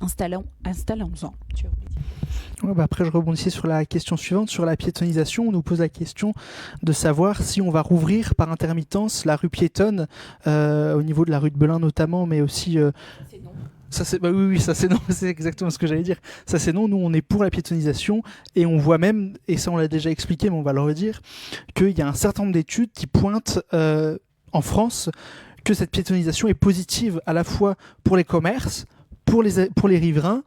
installons-en. Après, je rebondissais sur la question suivante, sur la piétonisation. On nous pose la question de savoir si on va rouvrir par intermittence la rue piétonne, au niveau de la rue de Belin notamment, mais aussi... C'est non. Ça, c'est, oui, ça c'est non, c'est exactement ce que j'allais dire. Ça c'est non, nous on est pour la piétonisation et on voit même, et ça on l'a déjà expliqué mais on va le redire, qu'il y a un certain nombre d'études qui pointent en France que cette piétonisation est positive à la fois pour les commerces, pour les riverains,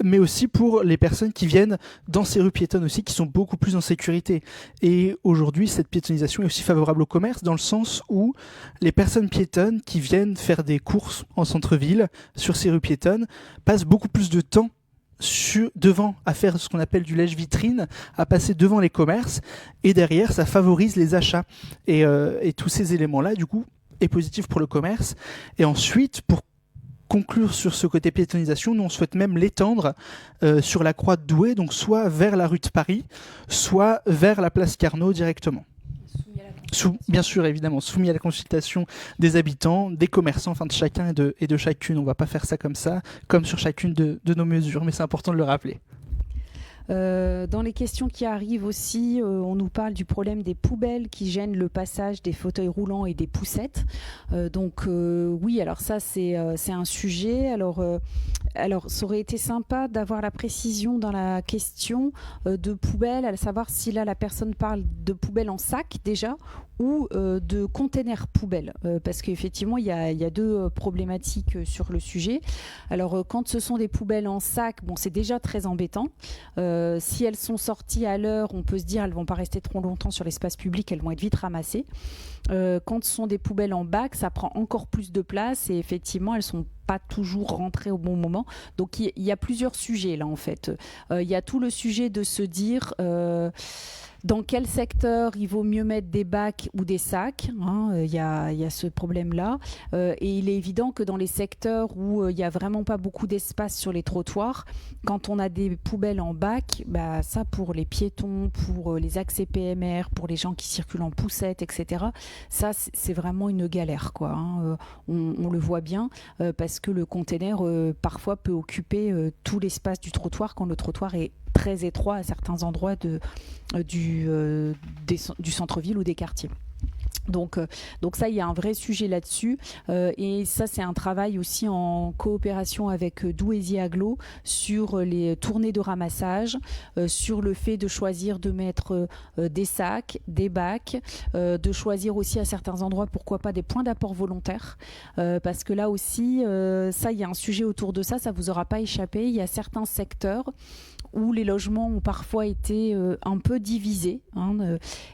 mais aussi pour les personnes qui viennent dans ces rues piétonnes aussi, qui sont beaucoup plus en sécurité. Et aujourd'hui, cette piétonisation est aussi favorable au commerce, dans le sens où les personnes piétonnes qui viennent faire des courses en centre-ville, sur ces rues piétonnes, passent beaucoup plus de temps devant, à faire ce qu'on appelle du lèche-vitrine, à passer devant les commerces, et derrière, ça favorise les achats. Et tous ces éléments-là, du coup, est positif pour le commerce. Et ensuite, pour conclure sur ce côté piétonisation, nous on souhaite même l'étendre sur la croix de Douai, donc soit vers la rue de Paris, soit vers la place Carnot directement. Bien sûr, évidemment, soumis à la consultation des habitants, des commerçants, enfin de chacun et de chacune. On ne va pas faire ça, comme sur chacune de nos mesures, mais c'est important de le rappeler. Dans les questions qui arrivent aussi, on nous parle du problème des poubelles qui gênent le passage des fauteuils roulants et des poussettes. Oui, alors ça c'est un sujet. Alors ça aurait été sympa d'avoir la précision dans la question de poubelles, à savoir si là la personne parle de poubelles en sac déjà ou de containers poubelles, parce qu'effectivement il y a deux problématiques sur le sujet. Alors quand ce sont des poubelles en sac, c'est déjà très embêtant. Si elles sont sorties à l'heure, on peut se dire elles ne vont pas rester trop longtemps sur l'espace public, elles vont être vite ramassées. Quand ce sont des poubelles en bac, ça prend encore plus de place et effectivement, elles sont pas toujours rentrées au bon moment. Donc il y a plusieurs sujets là en fait. Il y a tout le sujet de se dire dans quel secteur il vaut mieux mettre des bacs ou des sacs. Il y a ce problème-là. Et il est évident que dans les secteurs où il n'y a vraiment pas beaucoup d'espace sur les trottoirs, quand on a des poubelles en bac, ça pour les piétons, pour les accès PMR, pour les gens qui circulent en poussette, etc., ça c'est vraiment une galère, quoi. On le voit bien parce que le container parfois peut occuper tout l'espace du trottoir quand le trottoir est très étroit à certains endroits du centre-ville ou des quartiers. Donc ça, il y a un vrai sujet là-dessus et ça, c'est un travail aussi en coopération avec Douaisis Agglo sur les tournées de ramassage, sur le fait de choisir de mettre des sacs, des bacs, de choisir aussi à certains endroits, pourquoi pas, des points d'apport volontaires parce que là aussi, ça, il y a un sujet autour de ça vous aura pas échappé. Il y a certains secteurs où les logements ont parfois été un peu divisés.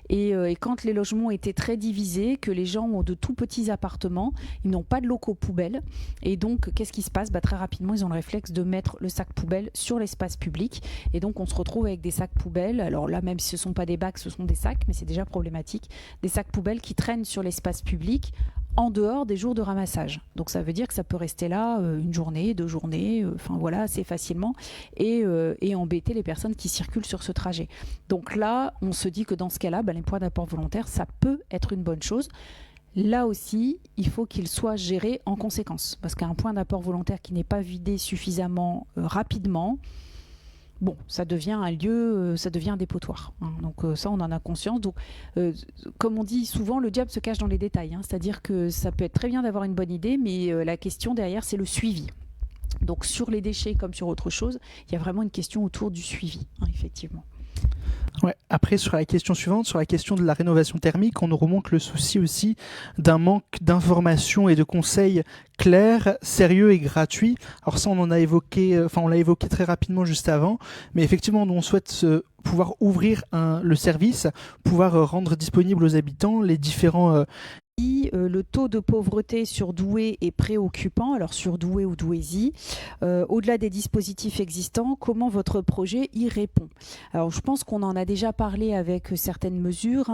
Et quand les logements étaient très divisés, que les gens ont de tout petits appartements, ils n'ont pas de locaux poubelles. Et donc, qu'est-ce qui se passe ? Très rapidement, ils ont le réflexe de mettre le sac poubelle sur l'espace public. Et donc, on se retrouve avec des sacs poubelles. Alors là, même si ce ne sont pas des bacs, ce sont des sacs, mais c'est déjà problématique. Des sacs poubelles qui traînent sur l'espace public en dehors des jours de ramassage. Donc ça veut dire que ça peut rester là une journée, 2 journées, assez facilement et embêter les personnes qui circulent sur ce trajet. Donc là, on se dit que dans ce cas-là, les points d'apport volontaire, ça peut être une bonne chose. Là aussi, il faut qu'il soit géré en conséquence. Parce qu'un point d'apport volontaire qui n'est pas vidé suffisamment rapidement, ça devient un lieu, ça devient un dépotoir. Donc ça, on en a conscience. Donc, comme on dit souvent, le diable se cache dans les détails. C'est-à-dire que ça peut être très bien d'avoir une bonne idée, mais la question derrière, c'est le suivi. Donc sur les déchets comme sur autre chose, il y a vraiment une question autour du suivi, effectivement. Ouais. Après, sur la question suivante, sur la question de la rénovation thermique, on nous remonte le souci aussi d'un manque d'informations et de conseils clairs, sérieux et gratuits. Alors ça, on l'a évoqué très rapidement juste avant, mais effectivement, nous on souhaite pouvoir ouvrir le service, pouvoir rendre disponible aux habitants les différents le taux de pauvreté sur Douai est préoccupant, alors sur Douai ou Douaisis. Au-delà des dispositifs existants, comment votre projet y répond ? Alors je pense qu'on en a déjà parlé avec certaines mesures.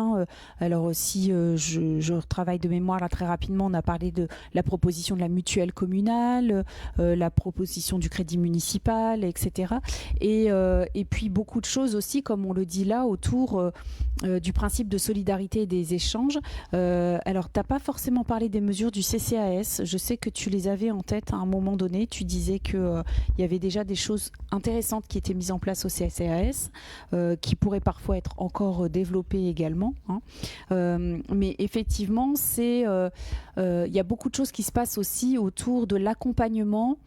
Alors si je travaille de mémoire là très rapidement, on a parlé de la proposition de la mutuelle communale, la proposition du crédit municipal, etc. Et puis beaucoup de choses aussi, comme on le dit là, autour du principe de solidarité et des échanges. Alors tu n'as pas forcément parlé des mesures du CCAS. Je sais que tu les avais en tête à un moment donné. Tu disais qu'il y avait déjà des choses intéressantes qui étaient mises en place au CCAS, qui pourraient parfois être encore développées également. Mais effectivement, il y a beaucoup de choses qui se passent aussi autour de l'accompagnement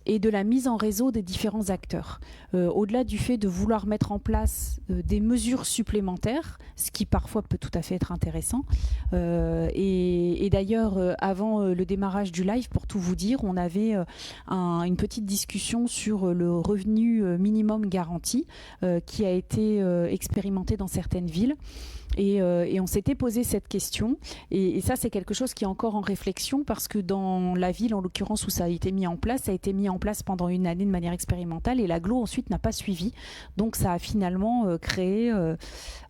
et de la mise en réseau des différents acteurs. Au-delà du fait de vouloir mettre en place des mesures supplémentaires, ce qui parfois peut tout à fait être intéressant. Et d'ailleurs, avant le démarrage du live, pour tout vous dire, on avait une petite discussion sur le revenu minimum garanti qui a été expérimenté dans certaines villes. Et on s'était posé cette question et ça c'est quelque chose qui est encore en réflexion parce que dans la ville en l'occurrence où ça a été mis en place pendant une année de manière expérimentale et l'agglo ensuite n'a pas suivi, donc ça a finalement créé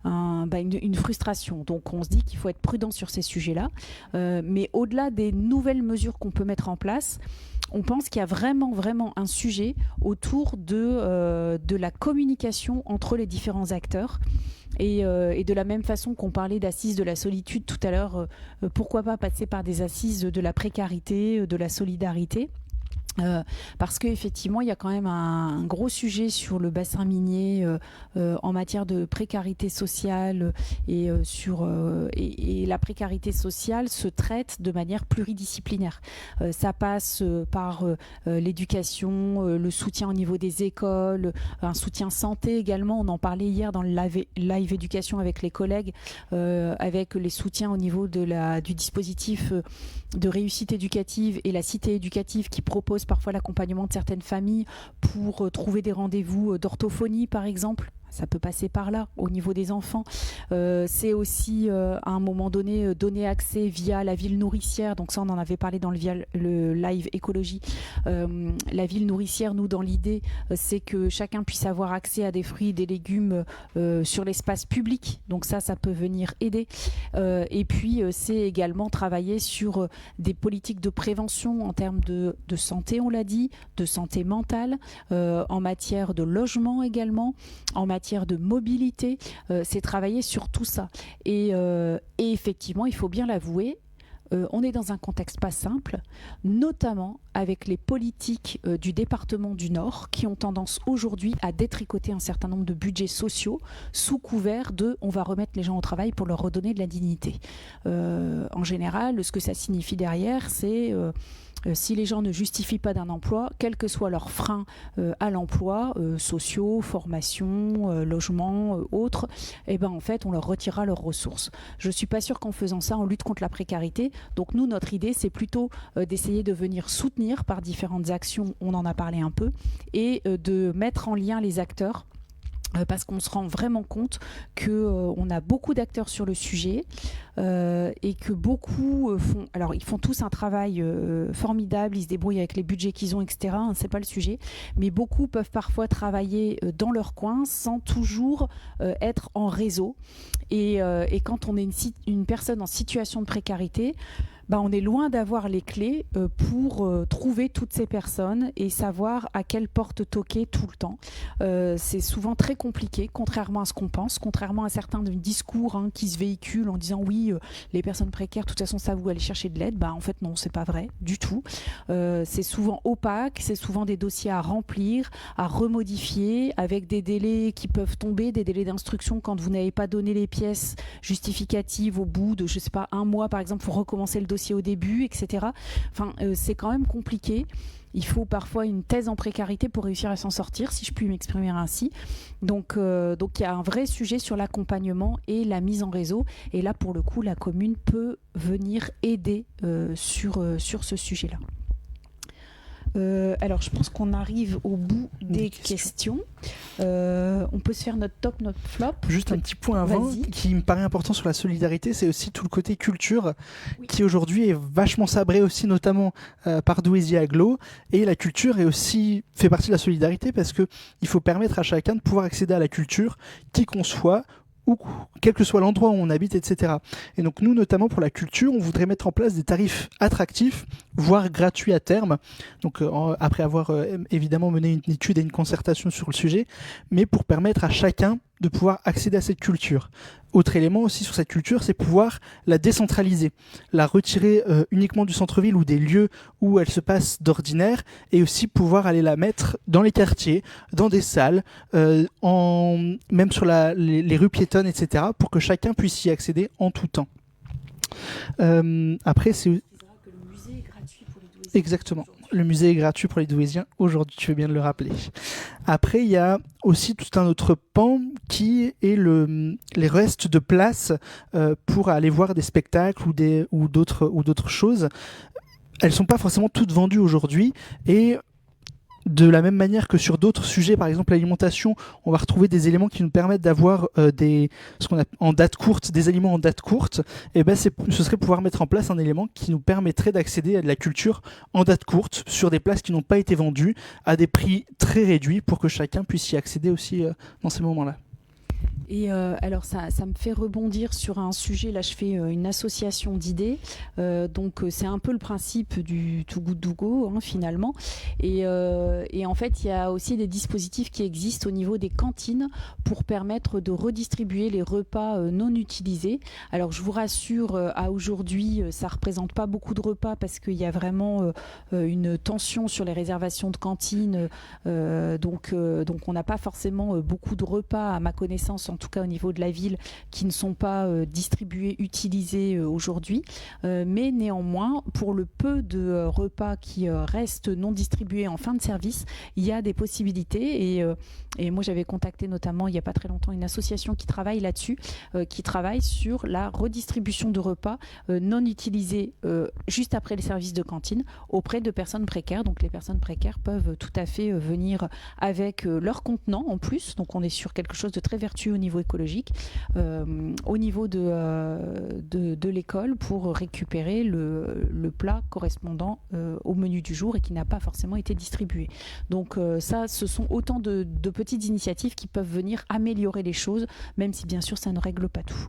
une frustration. Donc on se dit qu'il faut être prudent sur ces sujets-là, mais au-delà des nouvelles mesures qu'on peut mettre en place, on pense qu'il y a vraiment un sujet autour de la communication entre les différents acteurs. Et de la même façon qu'on parlait d'assises de la solitude tout à l'heure, pourquoi pas passer par des assises de la précarité, de la solidarité ? Parce qu'effectivement, il y a quand même un gros sujet sur le bassin minier en matière de précarité sociale et la précarité sociale se traite de manière pluridisciplinaire. Ça passe par l'éducation, le soutien au niveau des écoles, un soutien santé également. On en parlait hier dans le live éducation avec les collègues, avec les soutiens au niveau du dispositif de réussite éducative et la cité éducative qui propose parfois l'accompagnement de certaines familles pour trouver des rendez-vous d'orthophonie par exemple. Ça peut passer par là au niveau des enfants. C'est aussi à un moment donné donner accès via la ville nourricière. Donc ça on en avait parlé dans le live écologie. La ville nourricière, nous dans l'idée c'est que chacun puisse avoir accès à des fruits et des légumes sur l'espace public. Donc ça peut venir aider. Et puis c'est également travailler sur des politiques de prévention en termes de santé, on l'a dit, de santé mentale, en matière de logement également, en matière de mobilité, c'est travailler sur tout ça. Et effectivement, il faut bien l'avouer, on est dans un contexte pas simple, notamment avec les politiques du département du Nord qui ont tendance aujourd'hui à détricoter un certain nombre de budgets sociaux sous couvert de « on va remettre les gens au travail pour leur redonner de la dignité ». En général, ce que ça signifie derrière, c'est... si les gens ne justifient pas d'un emploi, quels que soient leurs freins à l'emploi, sociaux, formation, logement, autres, eh ben, en fait, on leur retirera leurs ressources. Je ne suis pas sûre qu'en faisant ça, on lutte contre la précarité. Donc nous, notre idée, c'est plutôt d'essayer de venir soutenir par différentes actions, on en a parlé un peu, et de mettre en lien les acteurs. Parce qu'on se rend vraiment compte qu'on a beaucoup d'acteurs sur le sujet et que beaucoup ils font tous un travail formidable, ils se débrouillent avec les budgets qu'ils ont, etc. Hein, c'est pas le sujet, mais beaucoup peuvent parfois travailler dans leur coin sans toujours être en réseau. Et quand on est une personne en situation de précarité, on est loin d'avoir les clés pour trouver toutes ces personnes et savoir à quelle porte toquer tout le temps. C'est souvent très compliqué, contrairement à ce qu'on pense, contrairement à certains discours qui se véhiculent en disant oui, les personnes précaires, de toute façon, ça vous allez chercher de l'aide. En fait, non, c'est pas vrai du tout. C'est souvent opaque, c'est souvent des dossiers à remplir, à remodifier, avec des délais qui peuvent tomber, des délais d'instruction quand vous n'avez pas donné les pièces justificatives au bout de, je sais pas, un mois par exemple, pour recommencer le dossier au début, etc. Enfin, c'est quand même compliqué. Il faut parfois une thèse en précarité pour réussir à s'en sortir, si je puis m'exprimer ainsi. Donc il y a un vrai sujet sur l'accompagnement et la mise en réseau. Et là, pour le coup, la commune peut venir aider sur ce sujet-là. Alors, je pense qu'on arrive au bout des questions. On peut se faire notre top, notre flop. Juste un petit point avant qui me paraît important sur la solidarité, c'est aussi tout le côté culture qui aujourd'hui est vachement sabré aussi, notamment par Douaisis Agglo. Et la culture fait partie de la solidarité parce qu'il faut permettre à chacun de pouvoir accéder à la culture, qui qu'on soit, ou quel que soit l'endroit où on habite, etc. Et donc nous, notamment pour la culture, on voudrait mettre en place des tarifs attractifs, voire gratuits à terme, donc après avoir évidemment mené une étude et une concertation sur le sujet, mais pour permettre à chacun de pouvoir accéder à cette culture. Autre élément aussi sur cette culture, c'est pouvoir la décentraliser, la retirer uniquement du centre-ville ou des lieux où elle se passe d'ordinaire, et aussi pouvoir aller la mettre dans les quartiers, dans des salles, même sur les rues piétonnes, etc., pour que chacun puisse y accéder en tout temps. Après, c'est vrai que le musée est gratuit pour les Douaisiens. Exactement. Le musée est gratuit pour les Douaisiens aujourd'hui, tu veux bien de le rappeler. Après, il y a aussi tout un autre pan qui est les restes de place pour aller voir des spectacles ou d'autres choses. Elles ne sont pas forcément toutes vendues aujourd'hui, et de la même manière que sur d'autres sujets, par exemple l'alimentation, on va retrouver des éléments qui nous permettent d'avoir ce qu'on appelle en date courte, des aliments en date courte. Et ce serait pouvoir mettre en place un élément qui nous permettrait d'accéder à de la culture en date courte sur des places qui n'ont pas été vendues à des prix très réduits pour que chacun puisse y accéder aussi dans ces moments-là. Et alors ça me fait rebondir sur un sujet. Là, je fais une association d'idées, donc c'est un peu le principe du Too Good To Go finalement. Et en fait, il y a aussi des dispositifs qui existent au niveau des cantines pour permettre de redistribuer les repas non utilisés. Alors je vous rassure, à aujourd'hui, ça représente pas beaucoup de repas parce qu'il y a vraiment une tension sur les réservations de cantines. Donc on n'a pas forcément beaucoup de repas, à ma connaissance, en tout cas au niveau de la ville, qui ne sont pas distribués, utilisés aujourd'hui. Mais néanmoins, pour le peu de repas qui restent non distribués en fin de service, il y a des possibilités. Et moi, j'avais contacté notamment il n'y a pas très longtemps une association qui travaille là-dessus, qui travaille sur la redistribution de repas non utilisés juste après les services de cantine auprès de personnes précaires. Donc les personnes précaires peuvent tout à fait venir avec leur contenant en plus. Donc on est sur quelque chose de très vertueux au niveau écologique, au niveau de l'école, pour récupérer le plat correspondant au menu du jour et qui n'a pas forcément été distribué. Donc ça, ce sont autant de petites initiatives qui peuvent venir améliorer les choses, même si bien sûr ça ne règle pas tout.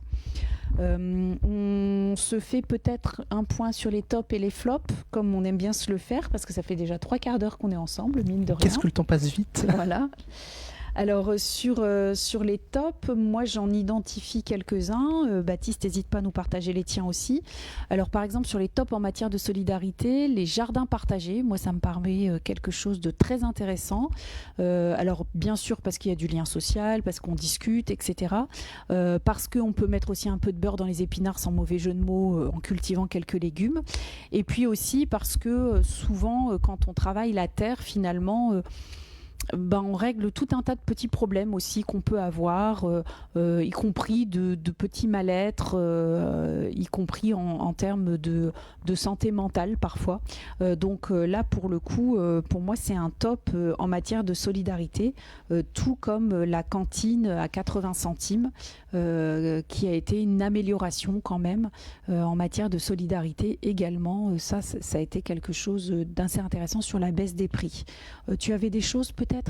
On se fait peut-être un point sur les tops et les flops, comme on aime bien se le faire, parce que ça fait déjà 3/4 d'heure qu'on est ensemble, mine de rien. Qu'est-ce que le temps passe vite. Voilà. Alors sur les tops, moi j'en identifie quelques-uns. Baptiste, n'hésite pas à nous partager les tiens aussi. Alors par exemple sur les tops en matière de solidarité, les jardins partagés, moi ça me paraît quelque chose de très intéressant. Alors bien sûr parce qu'il y a du lien social, parce qu'on discute, etc. Parce qu'on peut mettre aussi un peu de beurre dans les épinards sans mauvais jeu de mots en cultivant quelques légumes. Et puis aussi parce que souvent quand on travaille la terre finalement... on règle tout un tas de petits problèmes aussi qu'on peut avoir, y compris de petits mal-être, y compris en termes de santé mentale parfois. Donc là, pour le coup, pour moi, c'est un top en matière de solidarité, tout comme la cantine à 80 centimes, qui a été une amélioration quand même en matière de solidarité également. Ça a été quelque chose d'assez intéressant sur la baisse des prix. Tu avais des choses peut-être ?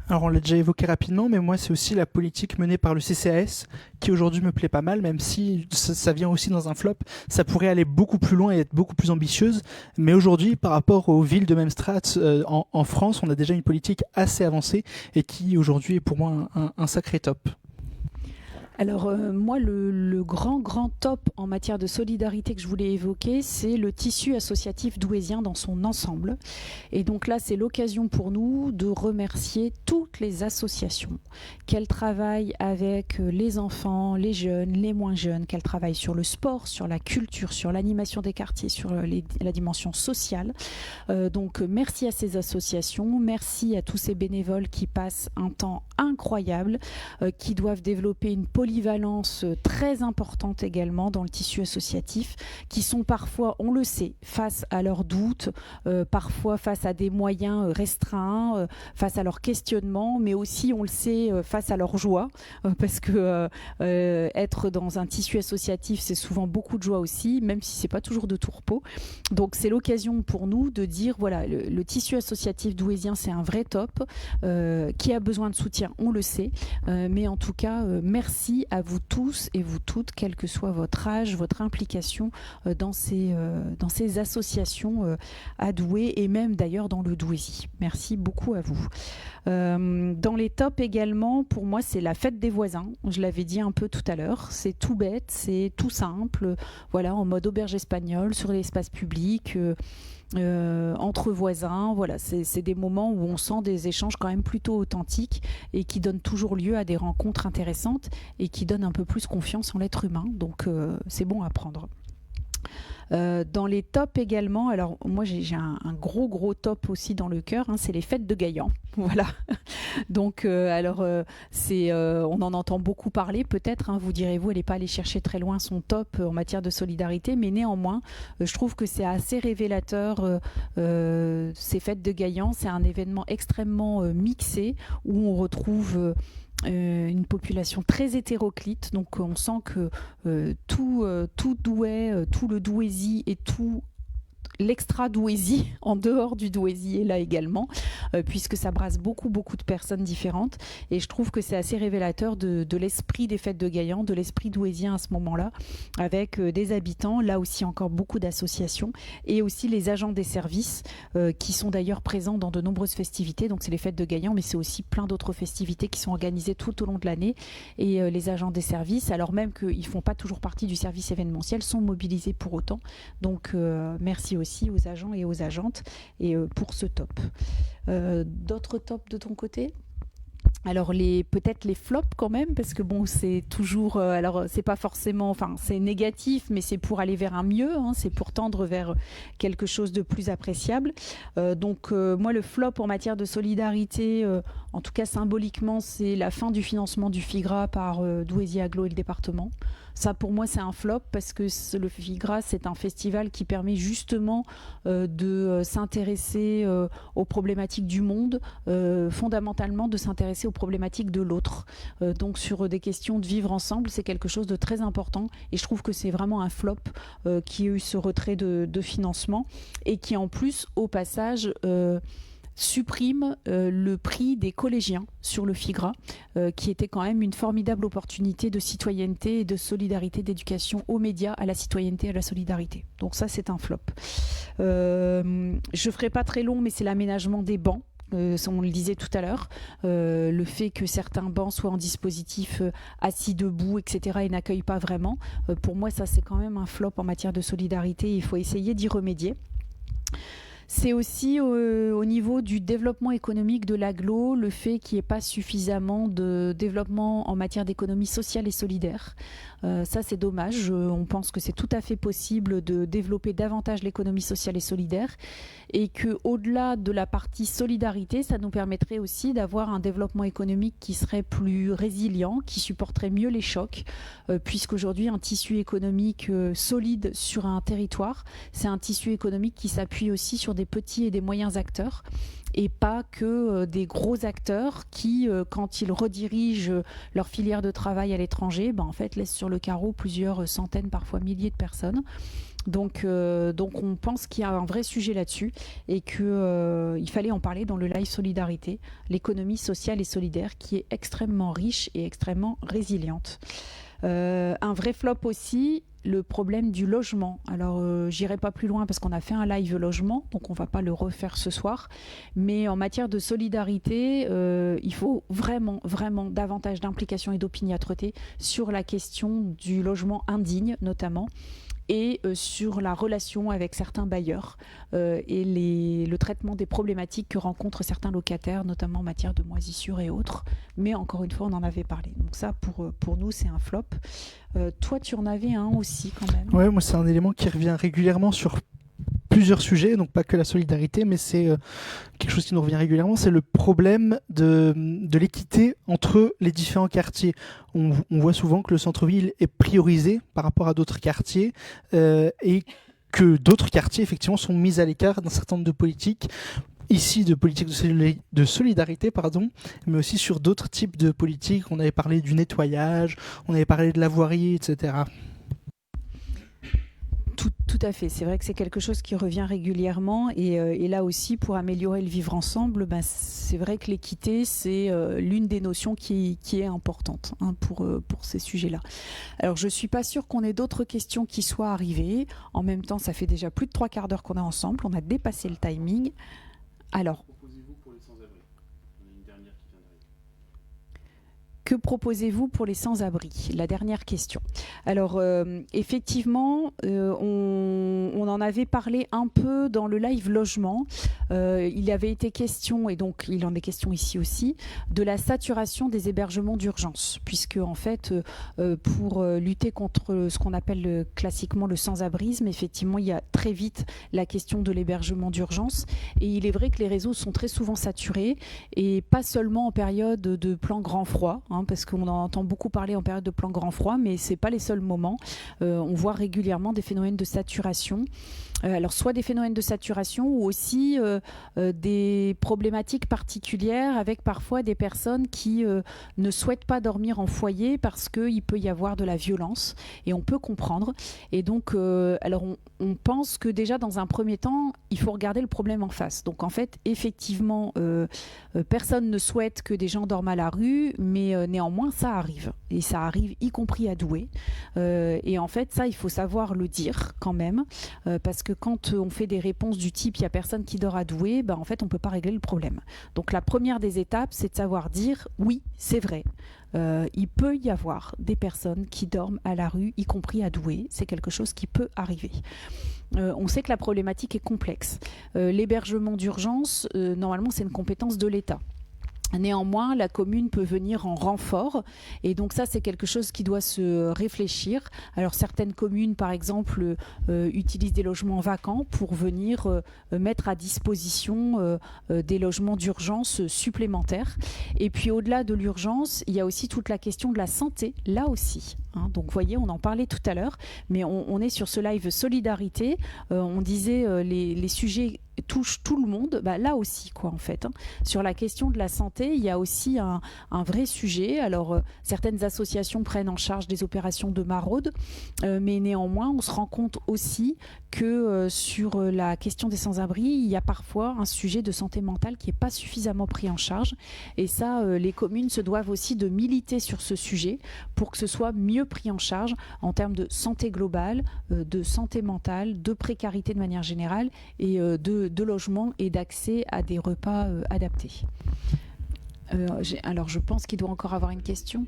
Alors on l'a déjà évoqué rapidement, mais moi c'est aussi la politique menée par le CCAS qui aujourd'hui me plaît pas mal, même si ça vient aussi dans un flop. Ça pourrait aller beaucoup plus loin et être beaucoup plus ambitieuse, mais aujourd'hui par rapport aux villes de même strate en France, on a déjà une politique assez avancée et qui aujourd'hui est pour moi un sacré top. Alors moi, le grand top en matière de solidarité que je voulais évoquer, c'est le tissu associatif douaisien dans son ensemble. Et donc là, c'est l'occasion pour nous de remercier toutes les associations, qu'elles travaillent avec les enfants, les jeunes, les moins jeunes, qu'elles travaillent sur le sport, sur la culture, sur l'animation des quartiers, sur la dimension sociale. Donc merci à ces associations, merci à tous ces bénévoles qui passent un temps incroyable, qui doivent développer une polyvalence très importante également dans le tissu associatif, qui sont parfois, on le sait, face à leurs doutes, parfois face à des moyens restreints, face à leurs questionnements, mais aussi, on le sait, face à leur joie, parce que être dans un tissu associatif, c'est souvent beaucoup de joie aussi, même si c'est pas toujours de tout repos. Donc c'est l'occasion pour nous de dire, voilà, le tissu associatif douaisien, c'est un vrai top, qui a besoin de soutien, on le sait, mais en tout cas, merci à vous tous et vous toutes, quel que soit votre âge, votre implication dans ces associations à Douai et même d'ailleurs dans le Douaisis. Merci beaucoup à vous. Dans les tops également, pour moi, c'est la fête des voisins. Je l'avais dit un peu tout à l'heure. C'est tout bête, c'est tout simple. Voilà, en mode auberge espagnole, sur l'espace public. Entre voisins, voilà, c'est des moments où on sent des échanges quand même plutôt authentiques et qui donnent toujours lieu à des rencontres intéressantes et qui donnent un peu plus confiance en l'être humain, donc c'est bon à prendre. Dans les tops également, alors moi j'ai un gros top aussi dans le cœur, c'est les fêtes de Gaillan. Voilà. Donc on en entend beaucoup parler peut-être, vous direz-vous, elle n'est pas allée chercher très loin son top en matière de solidarité, mais néanmoins je trouve que c'est assez révélateur ces fêtes de Gaillan. C'est un événement extrêmement mixé où on retrouve une population très hétéroclite, donc on sent que tout Douai, tout le Douaisis et tout l'extra-Douaisis, en dehors du Douaisis, est là également, puisque ça brasse beaucoup de personnes différentes. Et je trouve que c'est assez révélateur de l'esprit des fêtes de Gaillan, de l'esprit douaisien à ce moment-là, avec des habitants, là aussi encore beaucoup d'associations, et aussi les agents des services, qui sont d'ailleurs présents dans de nombreuses festivités. Donc c'est les fêtes de Gaillan, mais c'est aussi plein d'autres festivités qui sont organisées tout au long de l'année. Et les agents des services, alors même qu'ils ne font pas toujours partie du service événementiel, sont mobilisés pour autant. Donc merci aussi aux agents et aux agentes et pour ce top. D'autres tops de ton côté ? Alors peut-être les flops quand même, parce que bon, c'est toujours, alors c'est pas forcément, enfin c'est négatif, mais c'est pour aller vers un mieux, hein, c'est pour tendre vers quelque chose de plus appréciable. Moi le flop en matière de solidarité, en tout cas symboliquement, c'est la fin du financement du FIGRA par Douaisis Agglo et le département. Ça pour moi c'est un flop parce que le FIGRA c'est un festival qui permet justement de s'intéresser aux problématiques du monde, fondamentalement de s'intéresser aux problématiques de l'autre. Donc sur des questions de vivre ensemble, c'est quelque chose de très important et je trouve que c'est vraiment un flop qui a eu ce retrait de financement et qui en plus au passage supprime le prix des collégiens sur le FIGRA, qui était quand même une formidable opportunité de citoyenneté et de solidarité, d'éducation aux médias, à la citoyenneté, à la solidarité. Donc ça, c'est un flop. Je ne ferai pas très long, mais c'est l'aménagement des bancs. On le disait tout à l'heure, le fait que certains bancs soient en dispositif assis debout, etc., et n'accueillent pas vraiment. Pour moi, ça, c'est quand même un flop en matière de solidarité. Il faut essayer d'y remédier. C'est aussi au niveau du développement économique de l'agglo, le fait qu'il n'y ait pas suffisamment de développement en matière d'économie sociale et solidaire. Ça, c'est dommage. On pense que c'est tout à fait possible de développer davantage l'économie sociale et solidaire et qu'au-delà de la partie solidarité, ça nous permettrait aussi d'avoir un développement économique qui serait plus résilient, qui supporterait mieux les chocs, puisqu'aujourd'hui, un tissu économique solide sur un territoire, c'est un tissu économique qui s'appuie aussi sur des petits et des moyens acteurs et pas que des gros acteurs qui, quand ils redirigent leur filière de travail à l'étranger, en fait, laissent sur le carreau plusieurs centaines, parfois milliers de personnes. Donc on pense qu'il y a un vrai sujet là-dessus et qu'il fallait en parler dans le live Solidarité, l'économie sociale et solidaire qui est extrêmement riche et extrêmement résiliente. Un vrai flop aussi, le problème du logement. Alors j'irai pas plus loin parce qu'on a fait un live logement, donc on va pas le refaire ce soir, mais en matière de solidarité, il faut vraiment davantage d'implication et d'opiniâtreté sur la question du logement indigne notamment, et sur la relation avec certains bailleurs et le traitement des problématiques que rencontrent certains locataires, notamment en matière de moisissures et autres. Mais encore une fois, on en avait parlé. Donc ça, pour nous, c'est un flop. Toi, tu en avais un aussi quand même. Ouais, moi, c'est un élément qui revient régulièrement sur plusieurs sujets, donc pas que la solidarité, mais c'est quelque chose qui nous revient régulièrement, c'est le problème de l'équité entre les différents quartiers. On voit souvent que le centre-ville est priorisé par rapport à d'autres quartiers et que d'autres quartiers, effectivement, sont mis à l'écart d'un certain nombre de politiques, ici de politiques de solidarité, mais aussi sur d'autres types de politiques. On avait parlé du nettoyage, on avait parlé de la voirie, etc. Tout à fait, c'est vrai que c'est quelque chose qui revient régulièrement et là aussi pour améliorer le vivre ensemble, c'est vrai que l'équité c'est l'une des notions qui est importante pour ces sujets-là. Alors je suis pas sûre qu'on ait d'autres questions qui soient arrivées, en même temps ça fait déjà plus de 3/4 d'heure qu'on est ensemble, on a dépassé le timing. Alors, que proposez-vous pour les sans-abri ? La dernière question. Alors, effectivement, on en avait parlé un peu dans le live logement. Il avait été question, et donc il en est question ici aussi, de la saturation des hébergements d'urgence, puisque en fait, pour lutter contre ce qu'on appelle classiquement le sans-abrisme, effectivement, il y a très vite la question de l'hébergement d'urgence. Et il est vrai que les réseaux sont très souvent saturés, et pas seulement en période de plan grand froid, parce qu'on en entend beaucoup parler en période de plan grand froid, mais ce n'est pas les seuls moments. On voit régulièrement des phénomènes de saturation. Alors soit des phénomènes de saturation ou aussi des problématiques particulières avec parfois des personnes qui ne souhaitent pas dormir en foyer parce qu'il peut y avoir de la violence et on peut comprendre. Et donc, alors on pense que déjà dans un premier temps, il faut regarder le problème en face. Donc en fait, effectivement, personne ne souhaite que des gens dorment à la rue, mais néanmoins ça arrive. Et ça arrive y compris à Douai. Et en fait, ça, il faut savoir le dire quand même, parce que quand on fait des réponses du type il n'y a personne qui dort à Douai, en fait on ne peut pas régler le problème. Donc la première des étapes, c'est de savoir dire oui, c'est vrai. Il peut y avoir des personnes qui dorment à la rue, y compris à Douai. C'est quelque chose qui peut arriver. On sait que la problématique est complexe. L'hébergement d'urgence, normalement, c'est une compétence de l'État. Néanmoins, la commune peut venir en renfort et donc ça c'est quelque chose qui doit se réfléchir. Alors certaines communes par exemple utilisent des logements vacants pour venir mettre à disposition des logements d'urgence supplémentaires. Et puis au-delà de l'urgence, il y a aussi toute la question de la santé, là aussi. Donc vous voyez, on en parlait tout à l'heure, mais on est sur ce live solidarité. On disait les sujets touchent tout le monde, là aussi quoi en fait. Sur la question de la santé, il y a aussi un vrai sujet. Alors certaines associations prennent en charge des opérations de maraude, mais néanmoins on se rend compte aussi que sur la question des sans-abri, il y a parfois un sujet de santé mentale qui n'est pas suffisamment pris en charge. Et ça, les communes se doivent aussi de militer sur ce sujet pour que ce soit mieux pris en charge en termes de santé globale, de santé mentale, de précarité de manière générale et de logement et d'accès à des repas adaptés. Alors je pense qu'il doit encore avoir une question.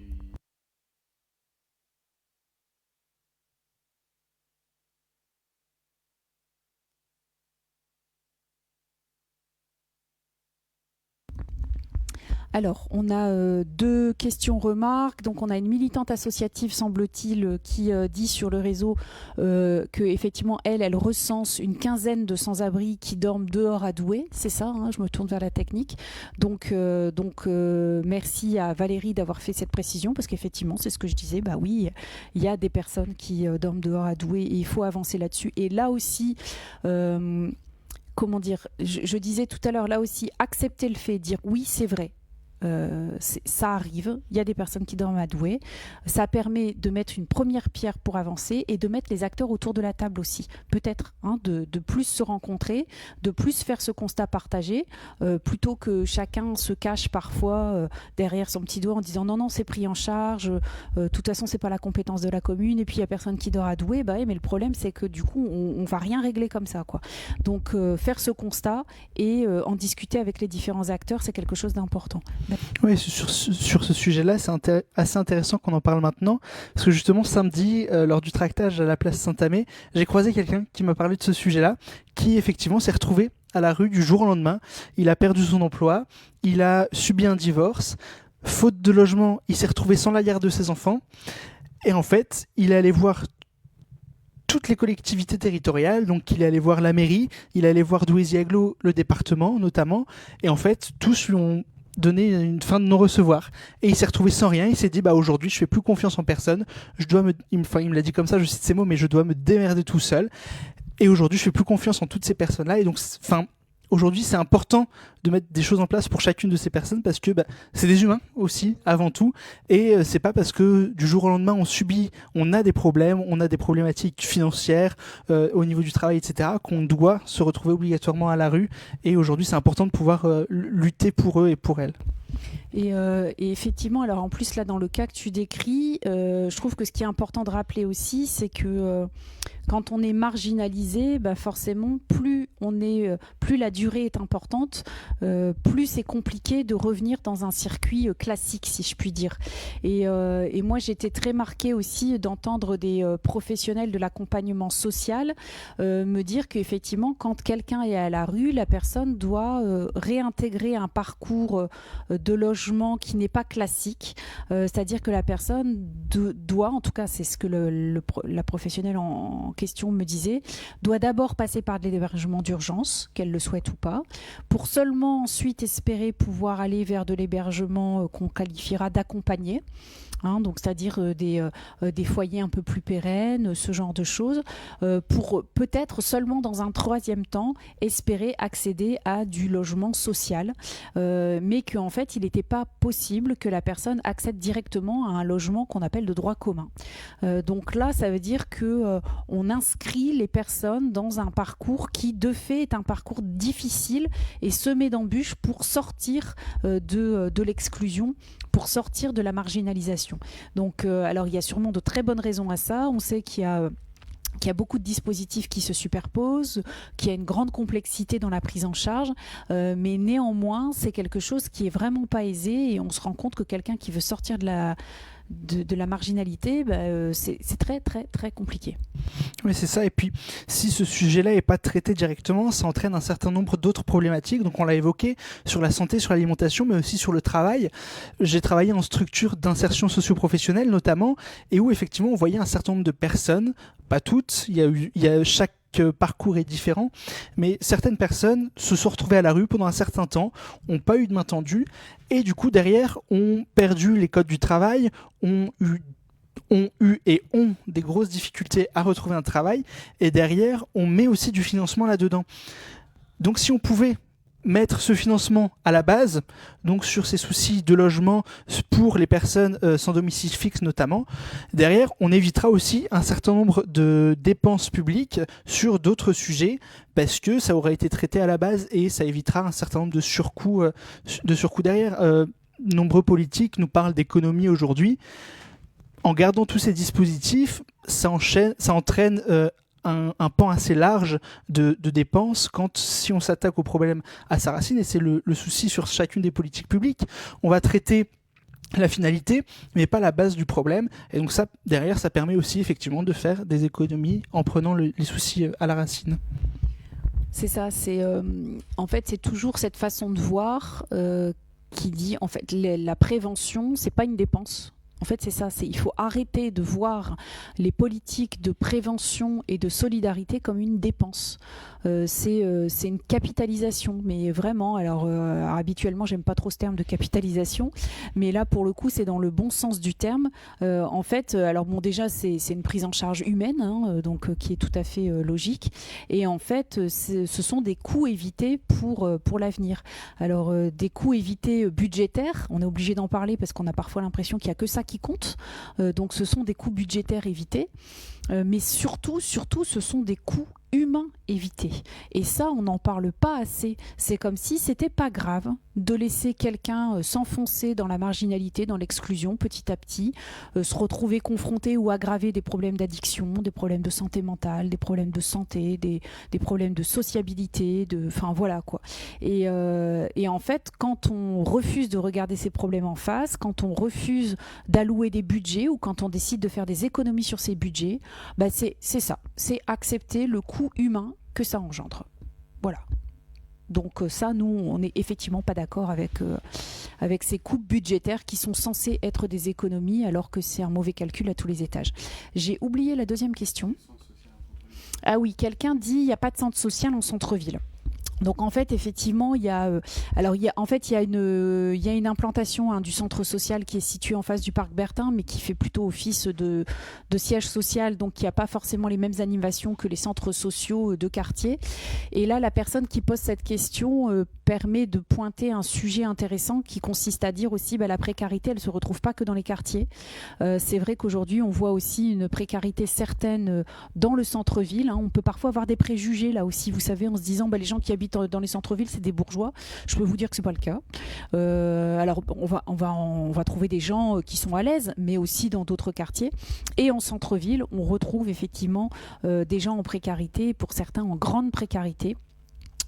Alors, on a 2 questions-remarques. Donc, on a une militante associative, semble-t-il, qui dit sur le réseau que effectivement, elle recense une quinzaine de sans-abri qui dorment dehors à Douai. C'est ça, je me tourne vers la technique. Donc merci à Valérie d'avoir fait cette précision, parce qu'effectivement, c'est ce que je disais. Oui, il y a des personnes qui dorment dehors à Douai et il faut avancer là-dessus. Et là aussi... comment dire, je disais tout à l'heure, là aussi, accepter le fait, dire oui, c'est vrai. Ça arrive, il y a des personnes qui dorment à Douai, ça permet de mettre une première pierre pour avancer et de mettre les acteurs autour de la table aussi, peut-être de plus se rencontrer, de plus faire ce constat partagé, plutôt que chacun se cache parfois derrière son petit doigt en disant non c'est pris en charge, de toute façon c'est pas la compétence de la commune et puis il y a personne qui dort à Douai, mais le problème c'est que du coup on va rien régler comme ça quoi. Donc faire ce constat et en discuter avec les différents acteurs, c'est quelque chose d'important. Oui, sur ce sujet-là, c'est assez intéressant qu'on en parle maintenant, parce que justement samedi, lors du tractage à la place Saint-Amé, j'ai croisé quelqu'un qui m'a parlé de ce sujet-là, qui effectivement s'est retrouvé à la rue du jour au lendemain. Il a perdu son emploi, il a subi un divorce, faute de logement, il s'est retrouvé sans la garde de ses enfants, et en fait, il est allé voir toutes les collectivités territoriales, donc il est allé voir la mairie, il est allé voir Douaisis-Aglo, le département notamment, et en fait, tous lui ont donné une fin de non-recevoir. Et il s'est retrouvé sans rien, il s'est dit aujourd'hui je fais plus confiance en personne, il me l'a dit comme ça, je cite ces mots, mais je dois me démerder tout seul. Et aujourd'hui je fais plus confiance en toutes ces personnes-là, et donc aujourd'hui c'est important de mettre des choses en place pour chacune de ces personnes, parce que c'est des humains aussi avant tout, et c'est pas parce que du jour au lendemain on a des problèmes, on a des problématiques financières au niveau du travail, etc., qu'on doit se retrouver obligatoirement à la rue. Et aujourd'hui c'est important de pouvoir lutter pour eux et pour elles. Et effectivement, alors en plus là dans le cas que tu décris, je trouve que ce qui est important de rappeler aussi, c'est que quand on est marginalisé, forcément plus la durée est importante, plus c'est compliqué de revenir dans un circuit classique, si je puis dire. Et moi j'étais très marquée aussi d'entendre des professionnels de l'accompagnement social me dire qu'effectivement quand quelqu'un est à la rue, la personne doit réintégrer un parcours de logement qui n'est pas classique, c'est-à-dire que la personne doit, en tout cas c'est ce que la professionnelle en question me disait, doit d'abord passer par de l'hébergement d'urgence, qu'elle le souhaite ou pas, pour seulement ensuite espérer pouvoir aller vers de l'hébergement qu'on qualifiera d'accompagné. Donc c'est-à-dire des foyers un peu plus pérennes, ce genre de choses, pour peut-être seulement dans un troisième temps espérer accéder à du logement social, mais qu'en fait il n'était pas possible que la personne accède directement à un logement qu'on appelle de droit commun. Donc là ça veut dire que on inscrit les personnes dans un parcours qui de fait est un parcours difficile et semé d'embûches pour sortir de l'exclusion, pour sortir de la marginalisation. Donc, alors il y a sûrement de très bonnes raisons à ça. On sait qu'il y a beaucoup de dispositifs qui se superposent, qu'il y a une grande complexité dans la prise en charge, mais néanmoins, c'est quelque chose qui est vraiment pas aisé et on se rend compte que quelqu'un qui veut sortir de de la marginalité, c'est très très très compliqué. Oui, c'est ça. Et puis, si ce sujet-là n'est pas traité directement, ça entraîne un certain nombre d'autres problématiques. Donc, on l'a évoqué sur la santé, sur l'alimentation, mais aussi sur le travail. J'ai travaillé en structure d'insertion socio-professionnelle, notamment, et où, effectivement, on voyait un certain nombre de personnes, pas toutes, chaque parcours est différent, mais certaines personnes se sont retrouvées à la rue pendant un certain temps, n'ont pas eu de main tendue, et du coup, derrière, ont perdu les codes du travail, ont eu et ont des grosses difficultés à retrouver un travail, et derrière, on met aussi du financement là-dedans. Donc si on pouvait mettre ce financement à la base, donc sur ces soucis de logement pour les personnes sans domicile fixe notamment, derrière, on évitera aussi un certain nombre de dépenses publiques sur d'autres sujets, parce que ça aurait été traité à la base, et ça évitera un certain nombre de surcoûts derrière. Nombreux politiques nous parlent d'économie aujourd'hui. En gardant tous ces dispositifs, ça entraîne un pan assez large de dépenses si on s'attaque au problème à sa racine, et c'est le souci sur chacune des politiques publiques. On va traiter la finalité, mais pas la base du problème. Et donc ça, derrière, ça permet aussi effectivement de faire des économies en prenant les soucis à la racine. C'est ça, en fait, c'est toujours cette façon de voir qui dit, en fait, la prévention, c'est pas une dépense. En fait, c'est ça, il faut arrêter de voir les politiques de prévention et de solidarité comme une dépense. C'est une capitalisation, mais vraiment, alors habituellement, j'aime pas trop ce terme de capitalisation, mais là, pour le coup, c'est dans le bon sens du terme. En fait, alors bon, déjà, c'est une prise en charge humaine, donc qui est tout à fait logique, et en fait, ce sont des coûts évités pour l'avenir. Alors, des coûts évités budgétaires, on est obligé d'en parler parce qu'on a parfois l'impression qu'il n'y a que ça qui compte. Donc ce sont des coûts budgétaires évités, mais surtout, ce sont des coûts humains évités. Et ça, on n'en parle pas assez. C'est comme si c'était pas grave de laisser quelqu'un s'enfoncer dans la marginalité, dans l'exclusion, petit à petit, se retrouver confronté ou aggraver des problèmes d'addiction, des problèmes de santé mentale, des problèmes de santé, des problèmes de sociabilité, enfin voilà quoi. Et en fait, quand on refuse de regarder ces problèmes en face, quand on refuse d'allouer des budgets ou quand on décide de faire des économies sur ces budgets, c'est ça, c'est accepter le coût humain que ça engendre. Voilà. Donc ça, nous, on n'est effectivement pas d'accord avec ces coupes budgétaires qui sont censées être des économies alors que c'est un mauvais calcul à tous les étages. J'ai oublié la deuxième question. Ah oui, quelqu'un dit il n'y a pas de centre social en centre-ville. Donc en fait, effectivement, il y a une implantation du centre social qui est situé en face du parc Bertin, mais qui fait plutôt office de siège social, donc qui n'a pas forcément les mêmes animations que les centres sociaux de quartier. Et là, la personne qui pose cette question permet de pointer un sujet intéressant qui consiste à dire aussi la précarité, elle ne se retrouve pas que dans les quartiers. C'est vrai qu'aujourd'hui, on voit aussi une précarité certaine dans le centre-ville. On peut parfois avoir des préjugés là aussi, vous savez, en se disant les gens qui habitent dans les centres-villes, c'est des bourgeois. Je peux vous dire que c'est pas le cas. Alors, on va trouver des gens qui sont à l'aise, mais aussi dans d'autres quartiers. Et en centre-ville, on retrouve effectivement des gens en précarité, pour certains en grande précarité.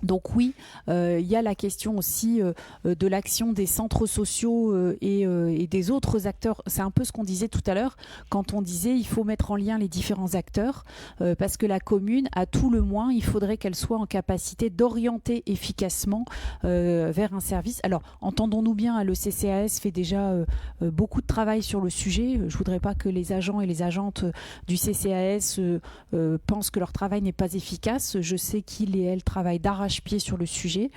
Donc oui, il y a la question aussi de l'action des centres sociaux et des autres acteurs. C'est un peu ce qu'on disait tout à l'heure quand on disait il faut mettre en lien les différents acteurs parce que la commune, à tout le moins, il faudrait qu'elle soit en capacité d'orienter efficacement vers un service. Alors, entendons-nous bien, le CCAS fait déjà beaucoup de travail sur le sujet. Je voudrais pas que les agents et les agentes du CCAS pensent que leur travail n'est pas efficace. Je sais qu'ils et elles travaillent d'arrache-pied sur le sujet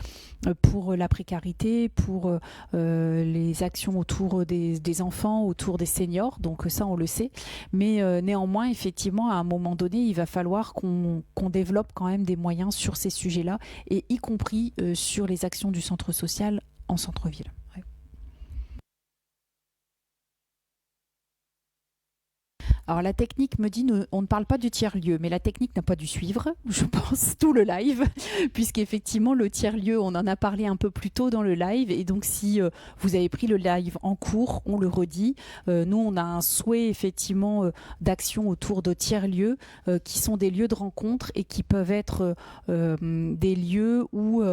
pour la précarité, pour les actions autour des enfants, autour des seniors, donc ça on le sait, mais néanmoins effectivement à un moment donné il va falloir qu'on développe quand même des moyens sur ces sujets-là et y compris sur les actions du centre social en centre-ville. Alors la technique me dit, on ne parle pas du tiers-lieu, mais la technique n'a pas dû suivre, je pense, tout le live, puisqu'effectivement le tiers-lieu, on en a parlé un peu plus tôt dans le live, et donc si vous avez pris le live en cours, on le redit, nous on a un souhait effectivement d'action autour de tiers-lieux, qui sont des lieux de rencontre et qui peuvent être des lieux où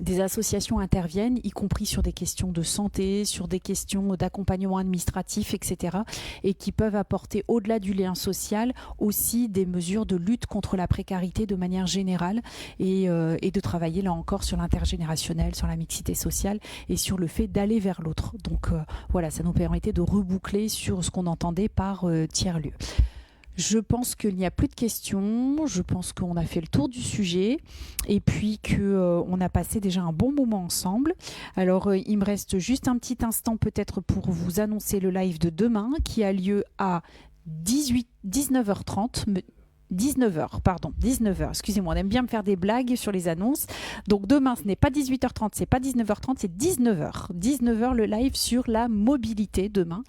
des associations interviennent, y compris sur des questions de santé, sur des questions d'accompagnement administratif, etc., et qui peuvent apporter au-delà du lien social aussi des mesures de lutte contre la précarité de manière générale et de travailler là encore sur l'intergénérationnel, sur la mixité sociale et sur le fait d'aller vers l'autre. Donc voilà, ça nous permettait de reboucler sur ce qu'on entendait par tiers-lieu. Je pense qu'il n'y a plus de questions, je pense qu'on a fait le tour du sujet et puis qu'on a passé déjà un bon moment ensemble. Alors il me reste juste un petit instant peut-être pour vous annoncer le live de demain qui a lieu à 19h30. 19h, excusez-moi, on aime bien me faire des blagues sur les annonces. Donc demain, ce n'est pas 18h30, c'est pas 19h30, c'est 19h. 19h le live sur la mobilité demain.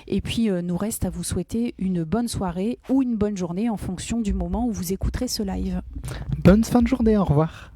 Et puis, nous reste à vous souhaiter une bonne soirée ou une bonne journée en fonction du moment où vous écouterez ce live. Bonne fin de journée, au revoir.